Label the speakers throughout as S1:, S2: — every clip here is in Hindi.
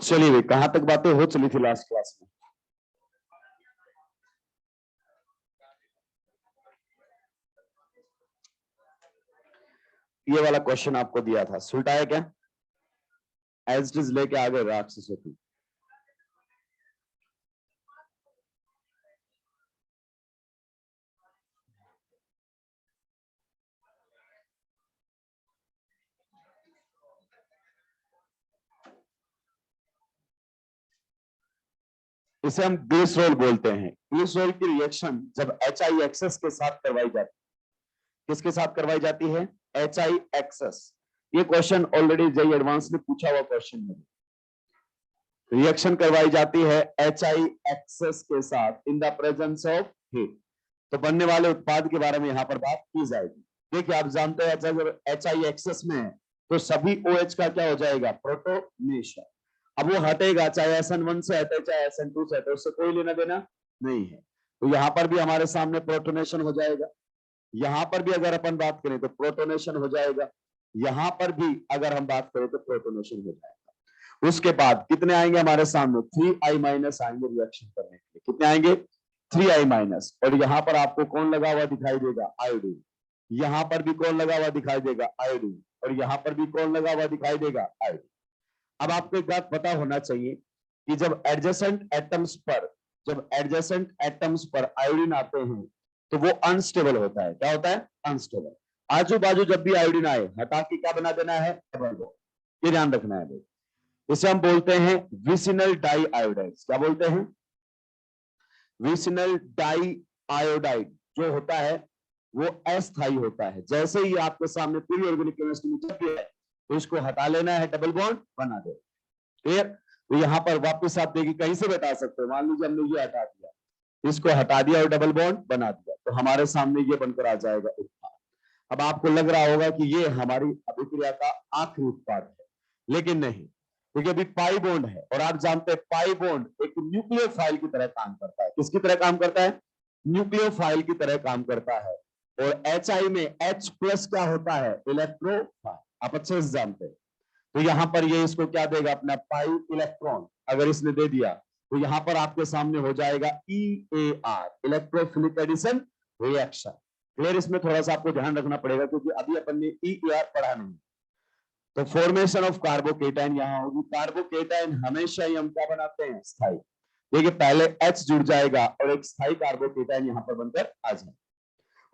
S1: चलिए, कहां तक बातें हो चली थी लास्ट क्लास में? ये वाला क्वेश्चन आपको दिया था, सुलटाया क्या? एज इट इज लेके आ गए राक्षस होती। इसे हम ग्लिसरॉल बोलते हैं। ग्लिसरॉल की रिएक्शन जब HI एक्सेस के साथ करवाई जाती है, किसके साथ करवाई जाती है? HI excess. ये क्वेश्चन ऑलरेडी जेईई एडवांस में पूछा हुआ क्वेश्चन है। रिएक्शन करवाई जाती है HI एक्सेस के साथ in the presence of heat, तो बनने वाले उत्पाद के बारे में यहां पर बात की जाएगी। देखिए, आप जानते हैं जब HI एक्सेस में है तो सभी OH का क्या हो जाएगा? प्रोटोनेशन। अब वो हटेगा, चाहे SN1 से हटे चाहे SN2 से हटे, उससे कोई लेना देना नहीं है। तो यहां पर भी हमारे सामने प्रोटोनेशन हो जाएगा। यहां पर भी अगर अपन बात करें तो प्रोटोनेशन हो जाएगा। यहां पर भी अगर हम बात करें तो प्रोटोनेशन हो जाएगा। उसके बाद कितने आएंगे हमारे सामने? 3I माइनस आएंगे रिएक्शन करने के लिए। कितने आएंगे? 3I minus. और यहां पर आपको कौन लगा हुआ दिखाई देगा? आयोडीन। यहां पर भी कौन लगा हुआ दिखाई देगा? आयोडीन। और यहां पर भी कौन लगा हुआ दिखाई देगा? आयोडीन। अब आपको एक बात पता होना चाहिए कि जब एडजेसेंट एटम्स पर आयोडीन आते हैं तो वो अनस्टेबल होता है। क्या होता है? अनस्टेबल। आजू बाजू जब भी आयोडीन आए, हटा के क्या बना देना है? Double bond. ये ध्यान रखना है। इसे हम बोलते हैं विसिनल डाई आयोडाइड। क्या बोलते हैं? विसिनल डाई आयोडाइड जो होता है वो अस्थाई होता है। जैसे ही आपके सामने पूरी ऑर्गेनिक केमिस्ट्री में चल रही है तो इसको हटा लेना है, डबल बॉन्ड बना दे। क्लियर? तो यहां पर वापस आप देखिए, कहीं से बता सकते हो। मान लीजिए हमने ये हटा दिया, इसको हटा दिया और डबल बॉन्ड बना दिया, तो हमारे सामने ये बनकर आ जाएगा उत्पाद। अब आपको लग रहा होगा कि ये हमारी अभिक्रिया का आखिरी उत्पाद है, लेकिन नहीं, क्योंकि अभी पाई बॉन्ड है और आप जानते हैं पाई बॉन्ड एक न्यूक्लियोफाइल की तरह काम करता है। किसकी तरह काम करता है? न्यूक्लियोफाइल की तरह काम करता है। और HI में H प्लस क्या होता है? इलेक्ट्रोफाइल। आप अच्छे से जानते हैं। तो यहां पर ये इसको क्या देगा? अपना पाई इलेक्ट्रॉन अगर इसने दे दिया तो यहां पर आपके सामने हो जाएगा EAR, electrophilic addition reaction. Clear? इसमें थोड़ा सा आपको ध्यान रखना पड़ेगा क्योंकि अभी अपन ने EAR पढ़ा नहीं। तो फॉर्मेशन ऑफ कार्बोकेटाइन यहां होगी। कार्बोकेटाइन हमेशा ही हम क्या बनाते हैं? स्थायी। देखिए, पहले H जुड़ जाएगा और एक स्थायी कार्बोकेटाइन यहां पर बनकर आ जाए।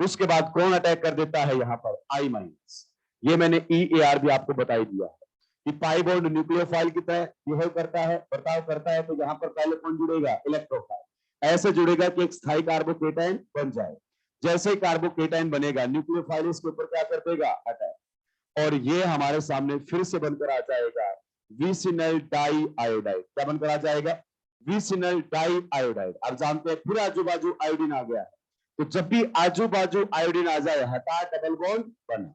S1: उसके बाद कौन अटैक कर देता है यहां पर? I minus. ये मैंने EAR भी आपको बता ही दिया है कि पाई बॉन्ड न्यूक्लियोफाइल की तरह बिहेव करता है, बर्ताव करता है। तो यहां पर पहले कौन जुड़ेगा? इलेक्ट्रोफाइल। ऐसे जुड़ेगा कि एक स्थायी कार्बोकेटाइन बन जाए। जैसे ही कार्बोकेटाइन बनेगा, न्यूक्लियोफाइल इसके ऊपर क्या कर देगा? अटैक। और ये हमारे सामने फिर से बनकर आ जाएगा विसिनल डाई आयोडाइड। क्या बनकर आ जाएगा? Vicinal die iodide. आप जानते हैं फिर आजू बाजू आयोडीन आ गया है, तो जब भी आजू बाजू आयोडीन आ जाए, हटा डबल बॉन्ड बना,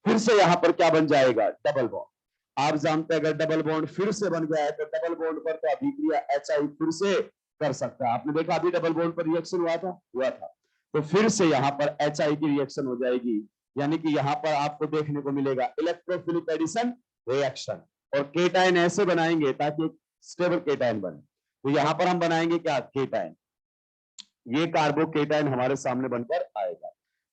S1: फिर से यहां पर क्या बन जाएगा? Double bond. आप जानते हैं अगर डबल बॉन्ड फिर से बन गया है तो डबल बॉन्ड पर तो अभिक्रिया HI फिर से कर सकता है। आपने देखा अभी डबल बॉन्ड पर रिएक्शन हुआ था। तो फिर से यहां पर HI की रिएक्शन हो जाएगी, यानी कि यहां पर आपको देखने को मिलेगा इलेक्ट्रोफिलिक एडिशन रिएक्शन। और केटाइन ऐसे बनाएंगे ताकि स्टेबल केटाइन बने। तो यहां पर हम बनाएंगे क्या? केटाइन। ये कार्बोकेटाइन हमारे सामने बनकर आएगा।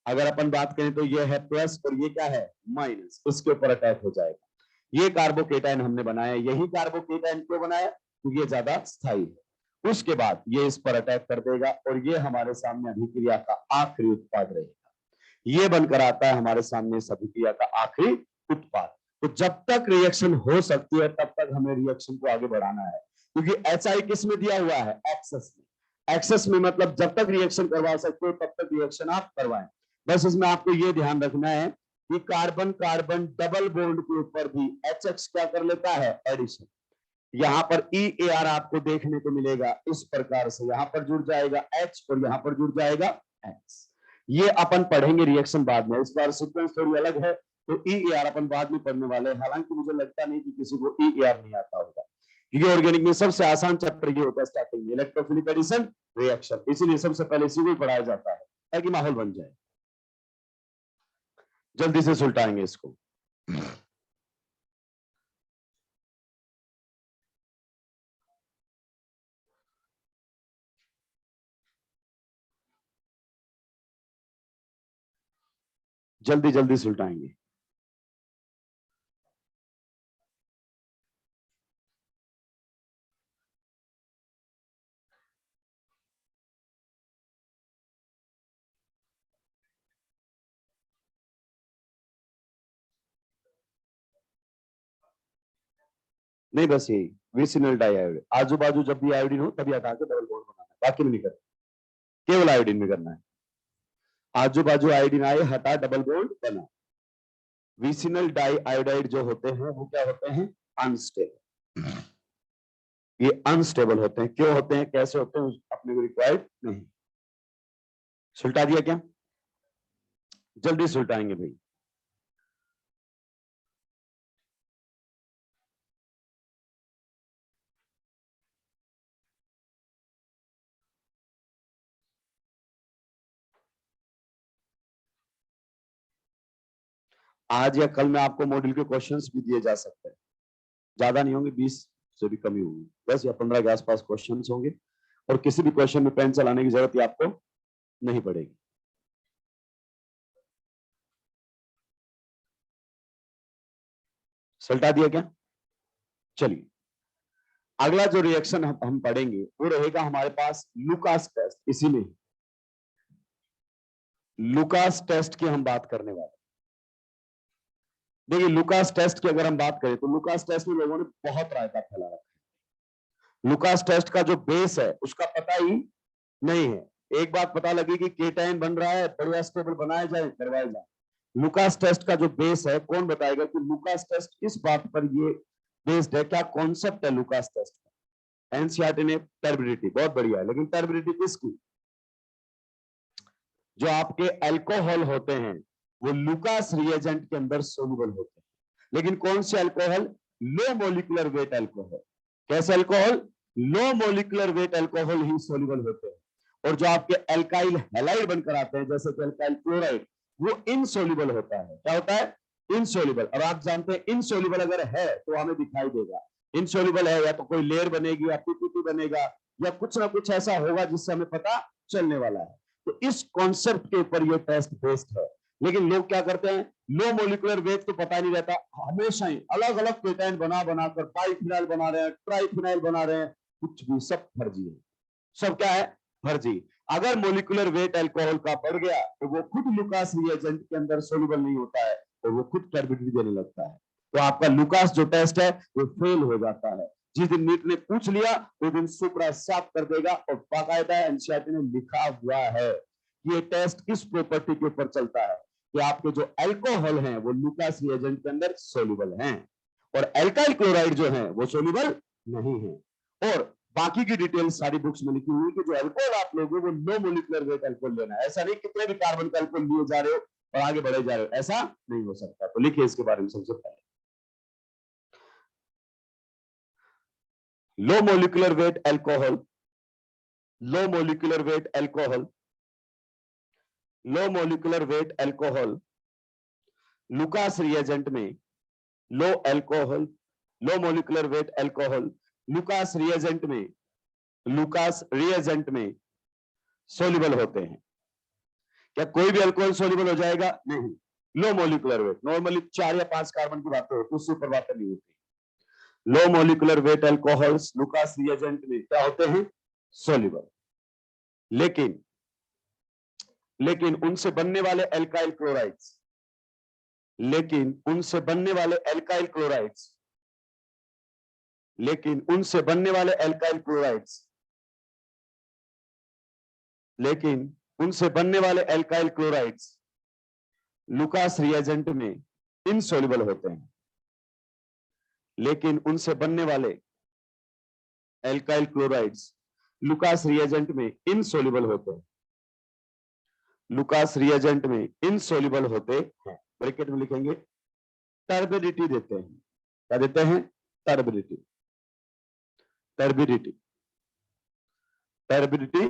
S1: अगर अपन बात करें तो ये है प्लस और ये क्या है? माइनस। इसके ऊपर अटैक हो जाएगा। ये कार्बोकेटाइन हमने बनाया। यही कार्बोकेटाइन क्यों बनाया? क्योंकि ये ज्यादा स्थायी है। उसके बाद ये इस पर अटैक कर देगा और ये हमारे सामने अभिक्रिया का आखिरी उत्पाद रहेगा। ये बनकर आता है हमारे सामने इस अभिक्रिया का आखिरी उत्पाद। तो जब तक रिएक्शन हो सकती है तब तक हमें रिएक्शन को आगे बढ़ाना है, क्योंकि HI किस में दिया हुआ है? एक्सेस में। एक्सेस में मतलब जब तक रिएक्शन करवा सकते हो तब तक रिएक्शन आप करवाएं। बस इसमें आपको ये ध्यान रखना है कि कार्बन कार्बन डबल बॉन्ड के ऊपर भी HX क्या कर लेता है? एडिशन। यहाँ पर EAR आपको देखने को मिलेगा इस प्रकार से, यहाँ पर जुड़ जाएगा H और यहाँ पर जुड़ जाएगा X। ये अपन पढ़ेंगे रिएक्शन बाद में, इस बार सीक्वेंस थोड़ी अलग है, तो EAR अपन बाद में पढ़ने वाले हैं। हालांकि मुझे लगता नहीं कि किसी को EAR नहीं आता होगा, क्योंकि ऑर्गेनिक में सबसे आसान चैप्टर ये होता है स्टार्टिंग में, इलेक्ट्रोफिलिक एडिशन रिएक्शन, इसीलिए सबसे पहले इसी को पढ़ाया जाता है ताकि माहौल बन जाए। जल्दी से सुलटाएंगे इसको। जल्दी जल्दी सुलटाएंगे। नहीं बस यही विसिनल डाइआयोडीन, आजू बाजू जब भी आयोडीन हो तभी हटा के डबल बॉन्ड बनाना है, बाकी में नहीं करना, केवल आयोडीन में करना है। आजू बाजू आयोडीन आए, हटा, डबल बॉन्ड बना। विसिनल डाइआयोडाइड जो होते हैं वो क्या होते हैं? अनस्टेबल। ये अनस्टेबल होते हैं। क्यों होते हैं, कैसे होते हैं, अपने को रिक्वायर्ड नहीं। सुलटा दिया क्या? जल्दी सुलटाएंगे भाई। आज या कल में आपको मॉड्यूल के क्वेश्चंस भी दिए जा सकते हैं, ज्यादा नहीं होंगे, 20 से भी कम ही होंगे, 10 या 15 के आसपास क्वेश्चंस होंगे, और किसी भी क्वेश्चन में पेन चलाने की जरूरत ही आपको नहीं पड़ेगी। सुलटा दिया क्या? चलिए, अगला जो रिएक्शन हम पढ़ेंगे वो रहेगा हमारे पास लुकास टेस्ट। इसी में लुकास टेस्ट की हम बात करने वाले। देखिए, लुकास टेस्ट की अगर हम बात करें तो लुकास टेस्ट में लोगों ने बहुत रायता फैला रखा है। लुकास टेस्ट का जो बेस है उसका पता ही नहीं है। एक बात पता लगी कि केटाइन बन रहा है, बढ़िया स्टेबल बनाया जाए, करवाया जाए। लुकास टेस्ट का जो बेस है, कौन बताएगा कि लुकास टेस्ट किस बात पर ये बेस्ड है, क्या कॉन्सेप्ट है लुकास टेस्ट का? एनसीईआरटी ने टर्बिडिटी, बहुत बढ़िया है, लेकिन टर्बिडिटी किसकी? जो आपके अल्कोहल होते हैं वो लुकास रिएजेंट के अंदर सोल्यूबल होते हैं, लेकिन कौन से alcohol? Low molecular weight alcohol. कैसे alcohol? Low molecular weight alcohol ही सोल्यूबल होते हैं। और जो आपके अल्काइल हैलाइड बनकर आते हैं, जैसे कि अल्काइल क्लोराइड, वो इनसोल्यूबल होता है। क्या होता है? इनसोल्यूबल। और आप जानते हैं इनसोल्यूबल अगर है तो हमें दिखाई देगा। इनसोल्यूबल है या तो कोई लेयर बनेगी या पीपीटी बनेगा या कुछ ना कुछ ऐसा होगा जिससे हमें पता चलने वाला है। तो इस कॉन्सेप्ट के ऊपर ये टेस्ट बेस्ड है। लेकिन लोग क्या करते हैं, लो मोलिकुलर वेट तो पता नहीं रहता, हमेशा ही अलग अलग केटाइन बना बनाकर पाइफिनाइल बना रहे हैं, ट्राइफिनाइल बना रहे हैं, कुछ भी, सब फर्जी है। सब क्या है? फर्जी। अगर मोलिकुलर वेट अल्कोहल का बढ़ गया तो वो खुद लुकास रिएजेंट के अंदर सोल्यूबल नहीं होता है और वो खुद टर्बिडिटी देने लगता है। तो आपका लुकास जो टेस्ट है वो फेल हो जाता है। जिस दिन नीट ने पूछ लिया उस दिन सुप्रा साफ कर देगा, और बाकायदा एनसीईआरटी ने लिखा हुआ है ये टेस्ट किस प्रॉपर्टी के ऊपर चलता है कि आपके जो अल्कोहल हैं वो लुकास रिएजेंट के अंदर सोल्यूबल हैं, और अल्काइल क्लोराइड जो है वो सोल्यूबल नहीं है। और बाकी की डिटेल सारी बुक्स में लिखी हुई कि जो अल्कोहल आप लोगों को लो मोलिकुलर वेट अल्कोहल लेना है। ऐसा नहीं कितने भी कार्बन का अल्कोहल लिए जा रहे हो और आगे बढ़े जा रहे हो, ऐसा नहीं हो सकता। तो लिखिए इसके बारे में सबसे पहले, low molecular weight alcohol, low molecular weight alcohol, low molecular weight alcohol Lucas reagent में, low alcohol, low molecular weight alcohol Lucas reagent में, लुकास रिएजेंट में सोल्यूबल होते हैं। क्या कोई भी अल्कोहल सोल्यूबल हो जाएगा? नहीं। लो मोलिकुलर वेट, नॉर्मली 4 या 5 कार्बन की बातें होती है, उससे ऊपर बातें नहीं होती। लो molecular wait alcohols Lucas reagent में क्या होते हैं? सोल्यूबल। लेकिन लेकिन उनसे बनने वाले एल्काइल क्लोराइड्स, लेकिन उनसे बनने वाले एल्काइल क्लोराइड्स, लेकिन उनसे बनने वाले एल्काइल क्लोराइड्स, लेकिन उनसे बनने वाले एल्काइल क्लोराइड्स लुकास रिएजेंट में इनसोल्यूबल होते हैं। लेकिन उनसे बनने वाले एल्काइल क्लोराइड्स लुकास रिएजेंट में इनसोल्युबल होते हैं, लुकास रिएजेंट में इनसोल्युबल होते हैं। ब्रैकेट में लिखेंगे टर्बिडिटी देते हैं। क्या देते हैं? टर्बिडिटी, टर्बिडिटी, टर्बिडिटी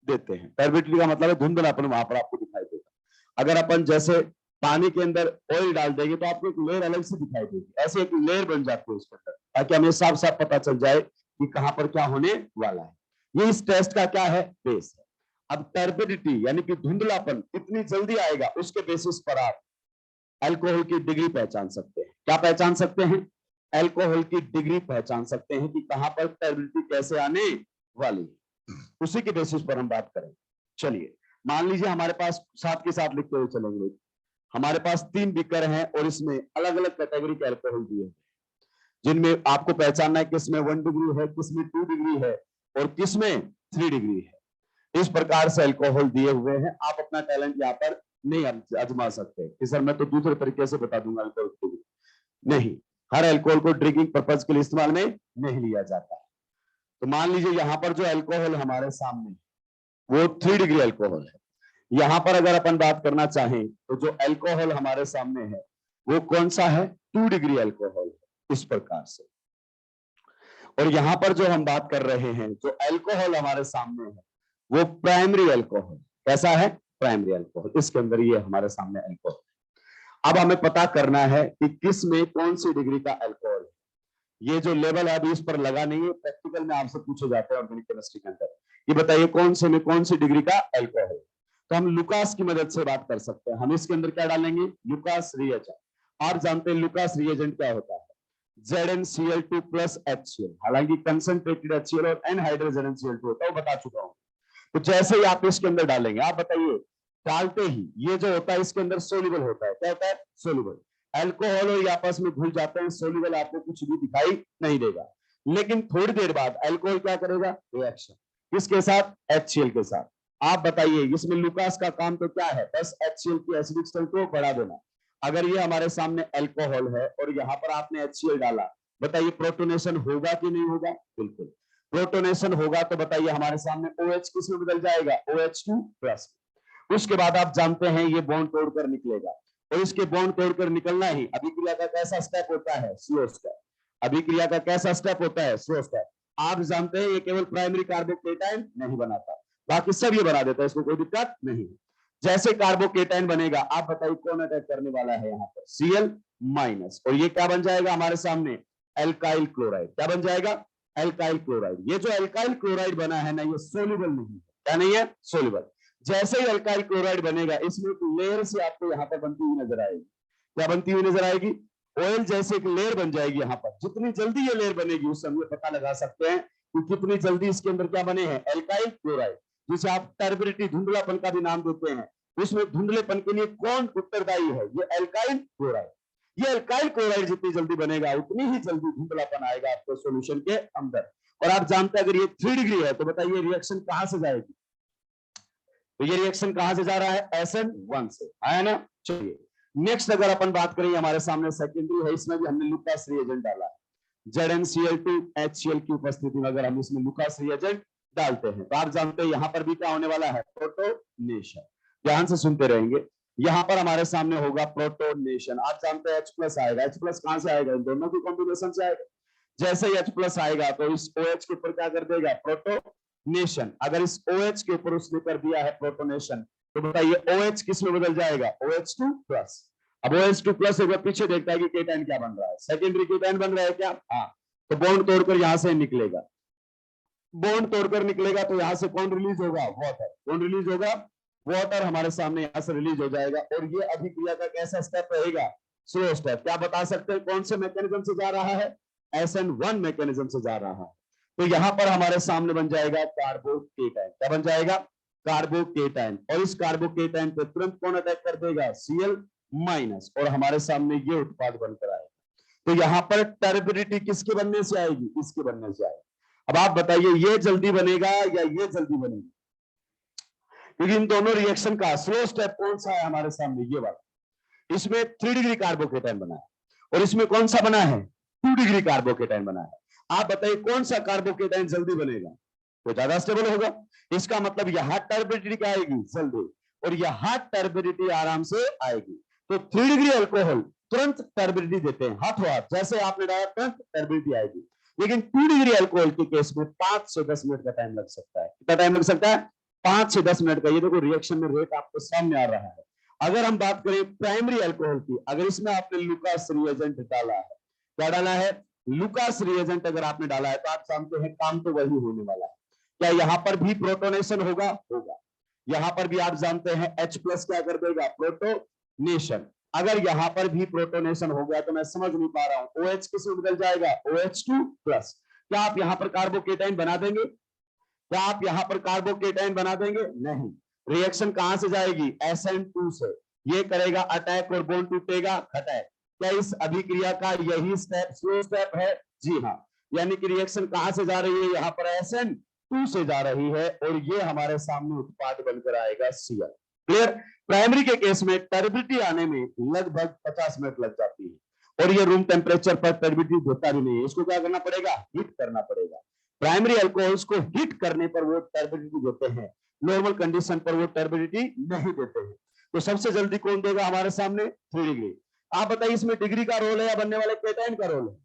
S1: देते हैं। टर्बिडिटी का मतलब है धुंधलापन, वहां पर आपको दिखाई देगा। अगर अपन जैसे पानी के अंदर ऑयल डाल देंगे तो आपको एक लेयर अलग से दिखाई देगी, ऐसे एक लेयर बन जाती है उसके अंदर, ताकि हमें साफ साफ पता चल जाए कि कहां पर क्या होने वाला है। ये इस टेस्ट का क्या है? बेस है। अब टर्बिडिटी यानी कि धुंधलापन कितनी जल्दी आएगा, उसके बेसिस पर आप अल्कोहल की डिग्री पहचान सकते हैं। क्या पहचान सकते हैं? अल्कोहल की डिग्री पहचान सकते हैं कि कहां पर टर्बिडिटी कैसे आने वाली है, उसी के बेसिस पर हम बात करें। चलिए मान लीजिए हमारे पास साथ के साथ लिखते हुए चलेंगे, हमारे पास 3 बीकर हैं और इसमें अलग अलग कैटेगरी के अल्कोहल दिए हैं, जिनमें आपको पहचानना है किसमें 1 डिग्री है, किसमें 2 डिग्री है और किसमें 3 डिग्री है। इस प्रकार से अल्कोहल दिए हुए हैं। आप अपना टैलेंट यहाँ पर नहीं आजमा सकते कि सर मैं तो दूसरे तरीके से बता दूंगा अल्कोहल को। नहीं, हर अल्कोहल को ड्रिंकिंग पर्पज के लिए इस्तेमाल में नहीं लिया जाता है। तो मान लीजिए यहाँ पर जो अल्कोहल हमारे सामने वो 3 डिग्री अल्कोहल है। यहां पर अगर अपन बात करना चाहें तो जो अल्कोहल हमारे सामने है वो कौन सा है? 2 डिग्री अल्कोहल है, इस प्रकार से। और यहां पर जो हम बात कर रहे हैं, जो अल्कोहल हमारे सामने है वो प्राइमरी अल्कोहल। कैसा है? Primary alcohol. इसके अंदर ये हमारे सामने अल्कोहल। अब हमें पता करना है कि किस में कौन सी डिग्री का अल्कोहल है। ये जो लेवल है अभी इस पर लगा नहीं है, प्रैक्टिकल में आपसे पूछे जाते हैं ऑर्गेनिक केमिस्ट्री के अंदर। ये बताइए कौन से में कौन सी डिग्री का अल्कोहल है। तो हम लुकास की मदद से बात कर सकते हैं। हम इसके अंदर क्या डालेंगे? Lucas reagent. आप जानते हैं लुकास रिएजेंट क्या होता है? ZnCl2 plus HCl। हालांकि कंसंट्रेटेड HCl और एनहाइड्रो ZnCl2 होता है, वो बता चुका हूं। तो जैसे ही आप इसके अंदर डालेंगे, आप बताइए डालते ही ये जो होता है इसके अंदर सोल्यूबल होता है। क्या होता है? सोल्यूबल। अल्कोहल और आपस में घुल जाते हैं, सोल्यूबल आपको कुछ भी दिखाई नहीं देगा। लेकिन थोड़ी देर बाद अल्कोहल क्या करेगा? रिएक्शन किसके साथ? HCl के साथ। आप बताइए इसमें लुकास का काम तो क्या है? बस HCl की एसिडिक स्ट्रेंथ को बढ़ा देना। अगर ये हमारे सामने अल्कोहल है और यहाँ पर आपने HCl डाला, बताइए प्रोटोनेशन होगा कि नहीं होगा? बिल्कुल प्रोटोनेशन होगा। तो बताइए हमारे सामने OH किस में बदल जाएगा? OH2 plus. उसके बाद आप जानते हैं ये बॉन्ड तोड़कर निकलेगा, और इसके बॉन्ड तोड़कर निकलना ही अभिक्रिया का कैसा स्टेप होता है? Slow step. अभिक्रिया का कैसा स्टेप होता है? Slow step. आप जानते हैं ये केवल प्राइमरी कार्बोकेटाइन नहीं बनाता, बाकी सब ये बना देता है, इसको कोई दिक्कत नहीं। जैसे कार्बोकेटाइन बनेगा, आप बताइए कौन अटैक करने वाला है यहाँ पर? Cl minus. और ये क्या बन जाएगा हमारे सामने? Alkyl chloride. क्या बन जाएगा? Alkyl chloride. ये जो एल्काइल क्लोराइड बना है ना, ये सोल्यूबल नहीं है। क्या नहीं है? सोल्यूबल। जैसे ही अल्काइल क्लोराइड बनेगा, इसमें एक लेयर से आपको यहाँ पर बनती हुई नजर आएगी। क्या बनती हुई नजर आएगी? ऑयल जैसे एक लेयर बन जाएगी यहाँ पर। जितनी जल्दी ये लेयर बनेगी उससे हम ये पता लगा सकते हैं कि कितनी जल्दी इसके अंदर क्या बने हैं? एल्काइल क्लोराइड, जिसे आप टर्बिडिटी धुंधलापन का भी नाम देते हैं। उसमें धुंधलेपन के लिए कौन उत्तरदायी है? ये एल्काइल क्लोराइड। ये एल्काइल क्लोराइड जितनी जल्दी बनेगा उतनी ही जल्दी धुंधलापन आएगा आपको सॉल्यूशन के अंदर। और आप जानते हैं अगर ये 3 डिग्री है तो बताइए रिएक्शन कहां से जाएगी? तो ये रिएक्शन कहां से जा रहा है? SN1 से, है ना। चलिए नेक्स्ट अगर अपन बात करें, हमारे सामने सेकेंडरी है, इसमें भी हमने लुकास रिएजेंट डाला है। ZnCl2 HCl की उपस्थिति में अगर हम इसमें लुकास रिएजेंट डालते हैं तो आप जानते हैं यहां पर भी क्या होने वाला है? प्रोटोनेशन। ध्यान से सुनते रहेंगे। यहां पर हमारे सामने होगा प्रोटोनेशन। आप जानते हैं H+ आएगा। H+ कहां से आएगा? इन दोनों की कॉम्बिनेशन से आएगा। जैसे ही H+ आएगा तो इस OH के ऊपर क्या कर देगा? प्रोटोनेशन। अगर इस OH के ऊपर उसने कर दिया है प्रोटोनेशन, तो बताइए OH किस में बदल जाएगा? OH2 plus. अब OH2 प्लस एक बार पीछे देखता है कि केटाइन क्या बन रहा है? सेकेंडरी केटाइन बन रहा है क्या? हाँ। तो बॉन्ड तोड़कर यहां से निकलेगा। बॉन्ड तोड़कर निकलेगा तो यहां से कौन रिलीज होगा? वाटर। कौन रिलीज होगा? वाटर हमारे सामने यहां से रिलीज हो जाएगा। और ये अभिक्रिया का कैसा स्टेप रहेगा? Slow step. क्या बता सकते हैं कौन से मैकेनिज्म से जा रहा है? SN1 मैकेनिज्म से जा रहा है। तो यहां पर हमारे सामने बन जाएगा कार्बोकेटाइन। क्या बन जाएगा? कार्बोकेटाइन। और इस कार्बोकेटाइन पे तुरंत कौन अटैक कर देगा? Cl minus. और हमारे सामने ये उत्पाद बनकर आएगा। तो यहां पर टर्बिडिटी किसके बनने से आएगी? इसके बनने से आएगी। अब आप बताइए ये जल्दी बनेगा या ये जल्दी बनेगी? क्योंकि इन दोनों रिएक्शन का स्लो स्टेप कौन सा है हमारे सामने? ये वाला। इसमें 3 डिग्री कार्बोकेटाइन बना है और इसमें कौन सा बना है? 2 डिग्री कार्बोकेटाइन बना है। आप बताइए कौन सा कार्बोकेटाइन जल्दी बनेगा? तो ज्यादा स्टेबल होगा। इसका मतलब यहां टर्बिडिटी क्या आएगी? जल्दी। और यहां टर्बिडिटी आराम से आएगी। तो 3 डिग्री अल्कोहल तुरंत टर्बिडिटी देते हैं, हाथों हाथ, जैसे आपने डाला तुरंत टर्बिडिटी आएगी। लेकिन 2 डिग्री अल्कोहल के केस में 5 से 10 मिनट का टाइम लग सकता है। कितना टाइम लग सकता है? 5 से 10 मिनट का। ये देखो रिएक्शन में रेट आपको सामने आ रहा है। अगर हम बात करें प्राइमरी अल्कोहल की, अगर इसमें आपने लुकास रिएजेंट डाला है, क्या डाला है? लुकास रिएजेंट अगर आपने डाला है, तो आप जानते हैं काम तो वही होने वाला है। क्या यहां पर भी प्रोटोनेशन होगा? होगा। यहां पर भी आप जानते हैं H प्लस क्या कर देगा? प्रोटोनेशन। अगर यहां पर भी प्रोटोनेशन हो गया तो मैं समझ नहीं पा रहा हूं, OH किस में बदल जाएगा? OH2 plus. क्या आप यहां पर कार्बोकेटाइन बना देंगे? क्या आप यहां पर कार्बोकेटाइन बना देंगे? नहीं। रिएक्शन कहां से जाएगी? SN2 से। ये करेगा अटैक और बॉन्ड टूटेगा अटैक। क्या इस अभिक्रिया का यही स्टेप स्लो स्टेप है? जी हाँ। यानी कि रिएक्शन कहां से जा रही है? यहां पर SN2 से जा रही है और ये हमारे सामने उत्पाद बनकर आएगा Cl। क्लियर? प्राइमरी के केस में टर्बिडिटी आने में लगभग 50 मिनट लग जाती है और ये रूम टेम्परेचर पर टर्बिडिटी होता भी नहीं है। इसको क्या करना पड़ेगा? हीट करना पड़ेगा। प्राइमरी अल्कोहल्स को हीट करने पर वो टर्बिडिटी देते हैं, नॉर्मल कंडीशन पर वो टर्बिडिटी नहीं देते हैं। तो सबसे जल्दी कौन देगा हमारे सामने? 3 डिग्री। आप बताइए इसमें डिग्री का रोल है या बनने वाले केटाइन का रोल है?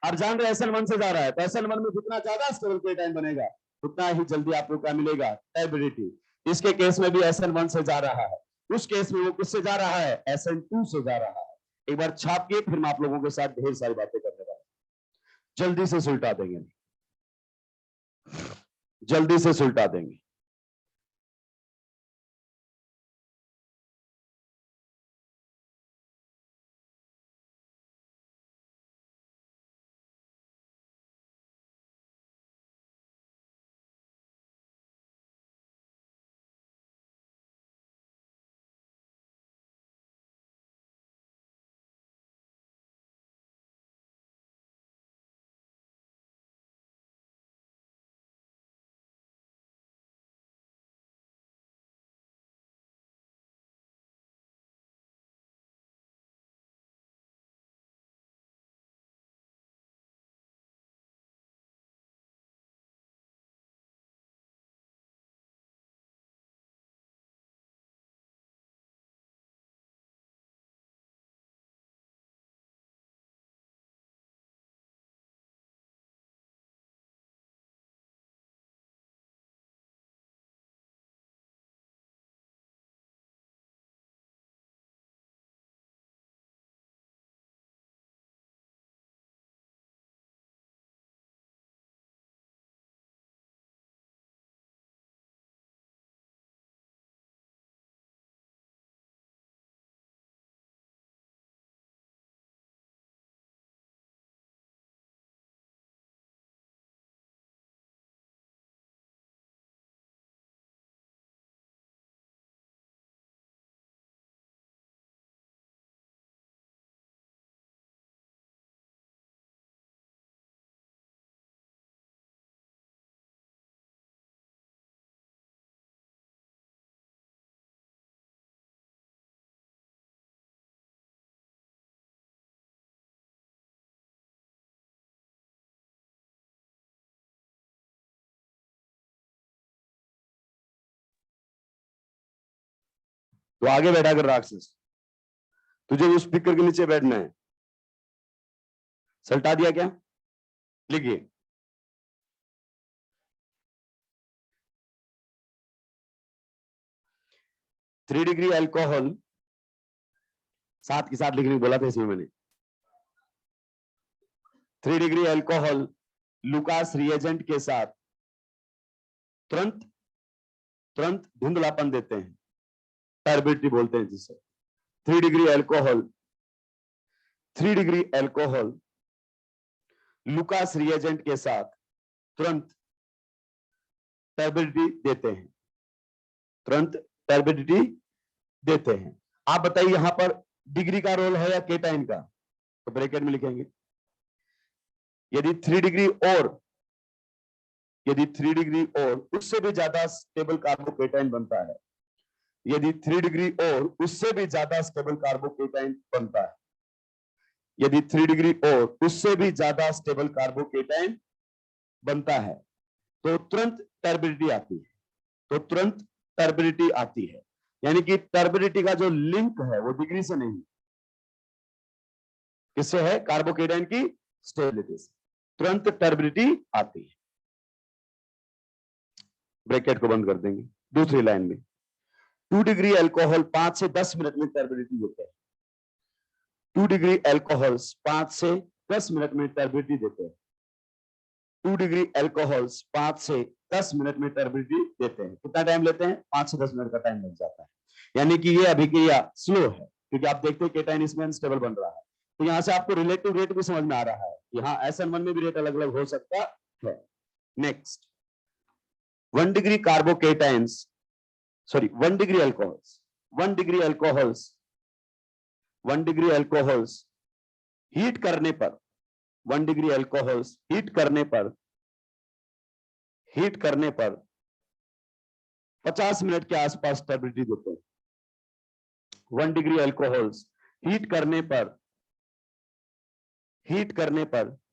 S1: आप जान रहे SN1 से जा रहा है, तो SN1 में जितना ज्यादा स्टेबल केटाइन बनेगा उतना ही जल्दी आपको क्या मिलेगा? टर्बिडिटी। इसके केस में भी SN1 से जा रहा है, उस केस में वो किससे जा रहा है? SN2 से जा रहा है। एक बार छाप के फिर मैं आप लोगों के साथ ढेर सारी बातें करने वाला हूं। जल्दी से सुलटा देंगे, जल्दी से सुलटा देंगे। तो आगे बैठा कर राक्षस, तुझे उस स्पीकर के नीचे बैठना है। सल्टा दिया क्या? लिखिए। थ्री डिग्री अल्कोहल, साथ के साथ लिखने बोला था इसमें मैंने। 3 डिग्री अल्कोहल लुकास रिएजेंट के साथ तुरंत तुरंत धुंधलापन देते हैं, टर्बिडिटी बोलते हैं जिसे। 3 degree alcohol, 3 degree alcohol Lucas reagent के साथ तुरंत टर्बिडिटी देते हैं, तुरंत टर्बिडिटी देते हैं। आप बताइए यहां पर डिग्री का रोल है या केटाइन का? तो ब्रैकेट में लिखेंगे। यदि 3 डिग्री और यदि 3 डिग्री और उससे भी ज्यादा स्टेबल कार्बोकेटाइन बनता है, यदि 3 डिग्री और उससे भी ज्यादा स्टेबल कार्बोकेटाइन बनता है, यदि 3 डिग्री और उससे भी ज्यादा स्टेबल कार्बोकेटाइन बनता है तो तुरंत टर्बिडिटी आती है, तो तुरंत टर्बिडिटी आती है। यानी कि टर्बिडिटी का जो लिंक है वो डिग्री से नहीं, किससे है? कार्बोकेटाइन की स्टेबिलिटी से तुरंत टर्बिडिटी आती है। ब्रैकेट को बंद कर देंगे। दूसरी लाइन में 2 डिग्री अल्कोहल 5 से 10 मिनट में टर्बिडिटी देते हैं। 2 डिग्री अल्कोहल्स 5 से 10 मिनट में टर्बिडिटी देते हैं। 2 डिग्री अल्कोहल्स 5 से 10 मिनट में टर्बिडिटी देते हैं। कितना टाइम लेते हैं? 5 से 10 मिनट का टाइम लग जाता है। यानी कि ये अभिक्रिया स्लो है, क्योंकि आप देखते हैं केटाइन इसमें अनस्टेबल बन रहा है। तो यहां से आपको रिलेटिव रेट भी समझ में आ रहा है। यहाँ SN1 में भी रेट अलग अलग हो सकता है। Next 1 degree carbocations, sorry 1 degree alcohols, 1 degree alcohols, 1 degree alcohols heat करने पर, 1 डिग्री अल्कोहल्स हीट करने पर 50 मिनट के आसपास टर्बिडिटी देते हैं। 1 डिग्री अल्कोहल्स हीट करने पर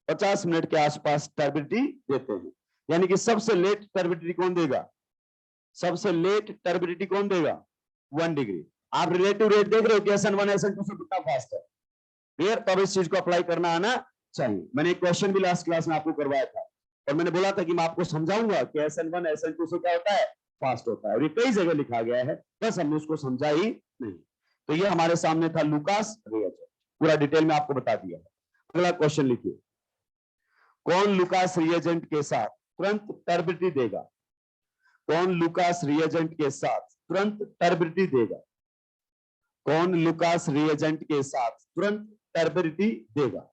S1: 50 मिनट के आसपास टर्बिडिटी देते हैं। यानी कि सबसे लेट टर्बिडिटी कौन देगा? सबसे लेट टर्बिडिटी कौन देगा? 1 डिग्री। आप रिलेटिव रेट देख रहे हो कि SN1 SN2 से कितना फास्ट है। क्लियर? तो अब इस चीज को अप्लाई करना आना चाहिए। मैंने एक क्वेश्चन भी लास्ट क्लास में आपको करवाया था और मैंने बोला था कि मैं आपको समझाऊंगा कि SN1 SN2 से क्या होता है? फास्ट होता है। और ये कई जगह लिखा गया है, बस हमने उसको समझा ही नहीं। तो ये हमारे सामने था लुकास रिएजेंट, पूरा डिटेल में आपको बता दिया है। अगला क्वेश्चन लिखिए, कौन लुकास रिएजेंट के साथ तुरंत टर्बिडिटी देगा? कौन लुकास रिएजेंट के साथ तुरंत टर्बिडिटी देगा? कौन लुकास रिएजेंट के साथ तुरंत टर्बिडिटी देगा?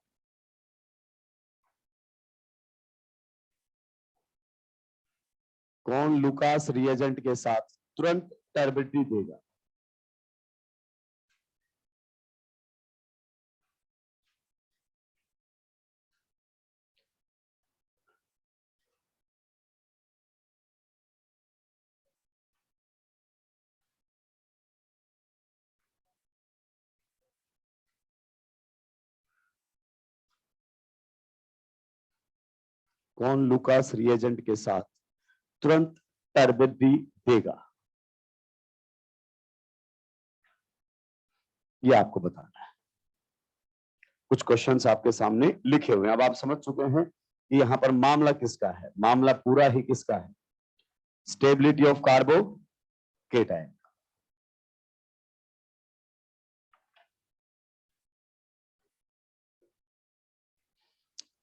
S1: कौन लुकास रिएजेंट के साथ तुरंत टर्बिडिटी देगा? कौन लुकास रिएजेंट के साथ तुरंत टर्बिडिटी देगा? ये आपको बताना है। कुछ क्वेश्चंस आपके सामने लिखे हुए हैं। अब आप समझ चुके हैं कि यहां पर मामला किसका है। मामला पूरा ही किसका है? Stability of carbocation.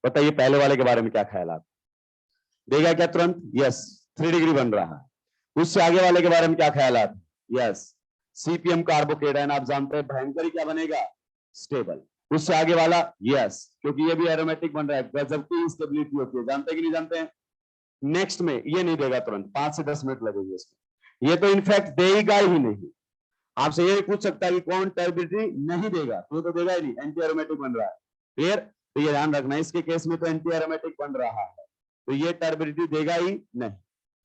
S1: बताइए पहले वाले के बारे में क्या ख्याल आप? देगा क्या तुरंत? यस, 3 डिग्री बन रहा है। उससे आगे वाले के बारे में क्या ख्याल आप? यस, CPM कार्बोकेटाइन आप जानते हैं भयंकर ही क्या बनेगा? स्टेबल। उससे आगे वाला? यस, क्योंकि ये भी एरोमेटिक बन रहा है, गजब की स्टेबिलिटी होती है। जानते हैं कि नहीं जानते हैं? नेक्स्ट में ये नहीं देगा तुरंत, 5 से 10 मिनट लगेंगे इसमें। ये तो इनफैक्ट देगा ही नहीं। आपसे ये पूछ सकता है कि कौन टर्बिडिटी नहीं देगा, तो देगा ही नहीं, एंटी एरोमेटिक बन रहा है। क्लियर? तो ये ध्यान रखना, इसके केस में तो एंटी एरोमेटिक बन रहा है, तो ये टर्बिडिटी देगा ही नहीं।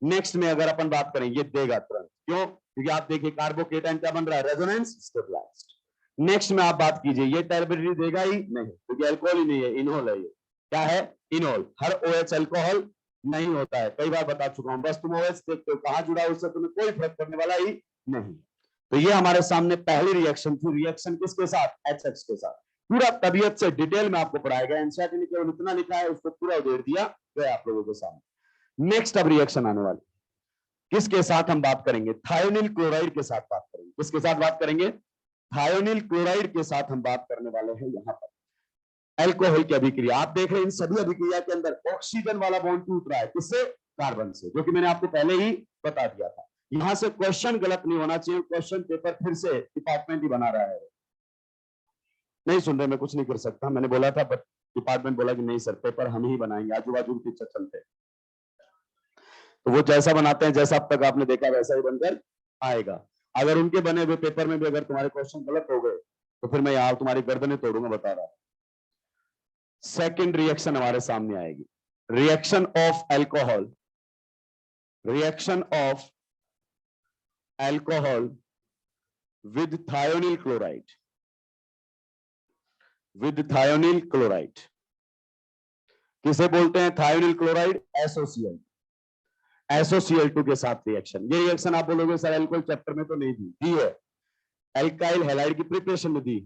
S1: नेक्स्ट में अगर अपन बात करें, ये देगा तुरंत। क्यों? क्योंकि आप देखिए कार्बोकेटाइन क्या बन रहा है? Resonance stabilised. नेक्स्ट में आप बात कीजिए, ये टर्बिडिटी देगा ही नहीं, क्योंकि अल्कोहल ही नहीं है, इनोल है। ये क्या है? इनोल। हर OH अल्कोहल नहीं होता है, कई बार बता चुका हूं। बस तुम OH देखते हो कहां जुड़ा, उससे तुम्हें कोई फर्क पड़ने वाला ही नहीं। तो ये हमारे सामने पहली रिएक्शन थी। रिएक्शन किसके साथ? HH के साथ। पूरा तबीयत से डिटेल में आपको पढ़ाया गया। एनसीईआरटी ने केवल इतना लिखा है, उसको पूरा उधेड़ दिया गया आप लोगों के सामने। नेक्स्ट अब रिएक्शन आने वाली, किसके साथ हम बात करेंगे? थायोनिल क्लोराइड के साथ बात करेंगे। किसके साथ बात करेंगे? थायोनिल क्लोराइड के साथ हम बात करने वाले हैं। यहां पर अल्कोहल की अभिक्रिया आप देख रहे हैं। इन सभी अभिक्रिया के अंदर ऑक्सीजन वाला बॉन्ड टूट रहा है, किससे? कार्बन से, जो कि मैंने आपको पहले ही बता दिया था। यहां से क्वेश्चन गलत नहीं होना चाहिए। क्वेश्चन पेपर फिर से डिपार्टमेंट ही बना रहा है। नहीं सुन रहे? मैं कुछ नहीं कर सकता। मैंने बोला था, बट डिपार्टमेंट बोला कि नहीं सर, पेपर हम ही बनाएंगे। आजू बाजू के पिक्चर चलते, तो वो जैसा बनाते हैं, जैसा अब तक आपने देखा वैसा ही बनकर आएगा। अगर उनके बने हुए पेपर में भी अगर तुम्हारे क्वेश्चन गलत हो गए तो फिर मैं यहाँ तुम्हारी गर्दनें तोड़ूंगा, बता रहा हूं। सेकेंड रिएक्शन हमारे सामने आएगी, reaction of alcohol, reaction of alcohol with thionyl chloride, with thionyl chloride. किसे बोलते हैं? थायोनिल क्लोराइड SOCl, SOCl2 के साथ रिएक्शन। ये रिएक्शन आप बोलोगे सर एल्कोहल चैप्टर में तो नहीं दी है, एल्काइल हैलाइड की प्रिपरेशन में दी।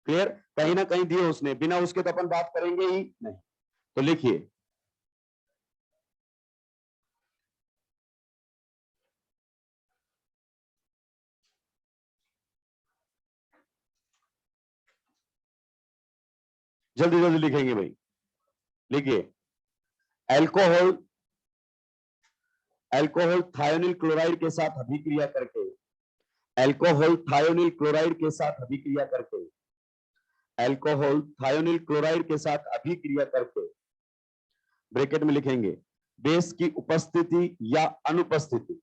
S1: क्लियर? कहीं ना कहीं दी उसने, बिना उसके तो अपन बात करेंगे ही नहीं। तो लिखिए, जल्दी जल्दी लिखेंगे भाई। लिखिए, एल्कोहल थायोनिल क्लोराइड के साथ अभिक्रिया करके, एल्कोहल थायोनिल क्लोराइड के साथ अभिक्रिया करके, एल्कोहल थायोनिल क्लोराइड के साथ अभिक्रिया करके, ब्रैकेट में लिखेंगे बेस की उपस्थिति या अनुपस्थिति,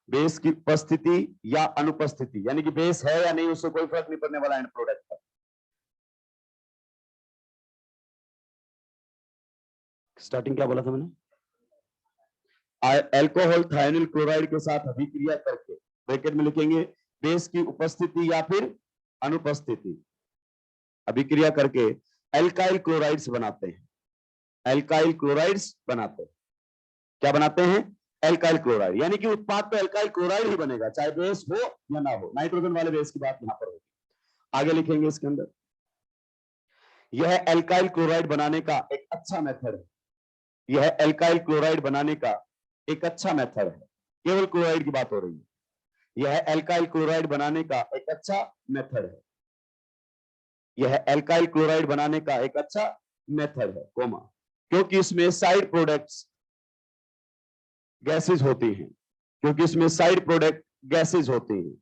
S1: बेस की उपस्थिति या अनुपस्थिति, यानी कि बेस है या नहीं उससे कोई फर्क नहीं पड़ने वाला एंड प्रोडक्ट पर। स्टार्टिंग क्या बोला था मैंने? एल्कोहल थायोनिल क्लोराइड के साथ अभिक्रिया करके, ब्रैकेट में लिखेंगे बेस की उपस्थिति या फिर अनुपस्थिति, अभिक्रिया करके एल्काइल क्लोराइड्स बनाते हैं, एल्काइल क्लोराइड्स बनाते हैं। क्या बनाते हैं? एल्काइल क्लोराइड, यानी कि उत्पाद तो एल्काइल क्लोराइड ही बनेगा, चाहे बेस हो या ना हो। नाइट्रोजन वाले बेस की बात यहां पर होगी। आगे लिखेंगे इसके अंदर, यह एल्काइल क्लोराइड बनाने का एक अच्छा मेथड है, यह एल्काइल क्लोराइड बनाने का एक अच्छा मेथड है। केवल क्लोराइड की बात हो रही है। यह एल्काइल क्लोराइड बनाने का एक अच्छा मेथड है, यह एल्काइल क्लोराइड बनाने का एक अच्छा मेथड है, कोमा, क्योंकि इसमें साइड प्रोडक्ट्स गैसेज होती हैं, क्योंकि इसमें साइड प्रोडक्ट गैसेज होती हैं,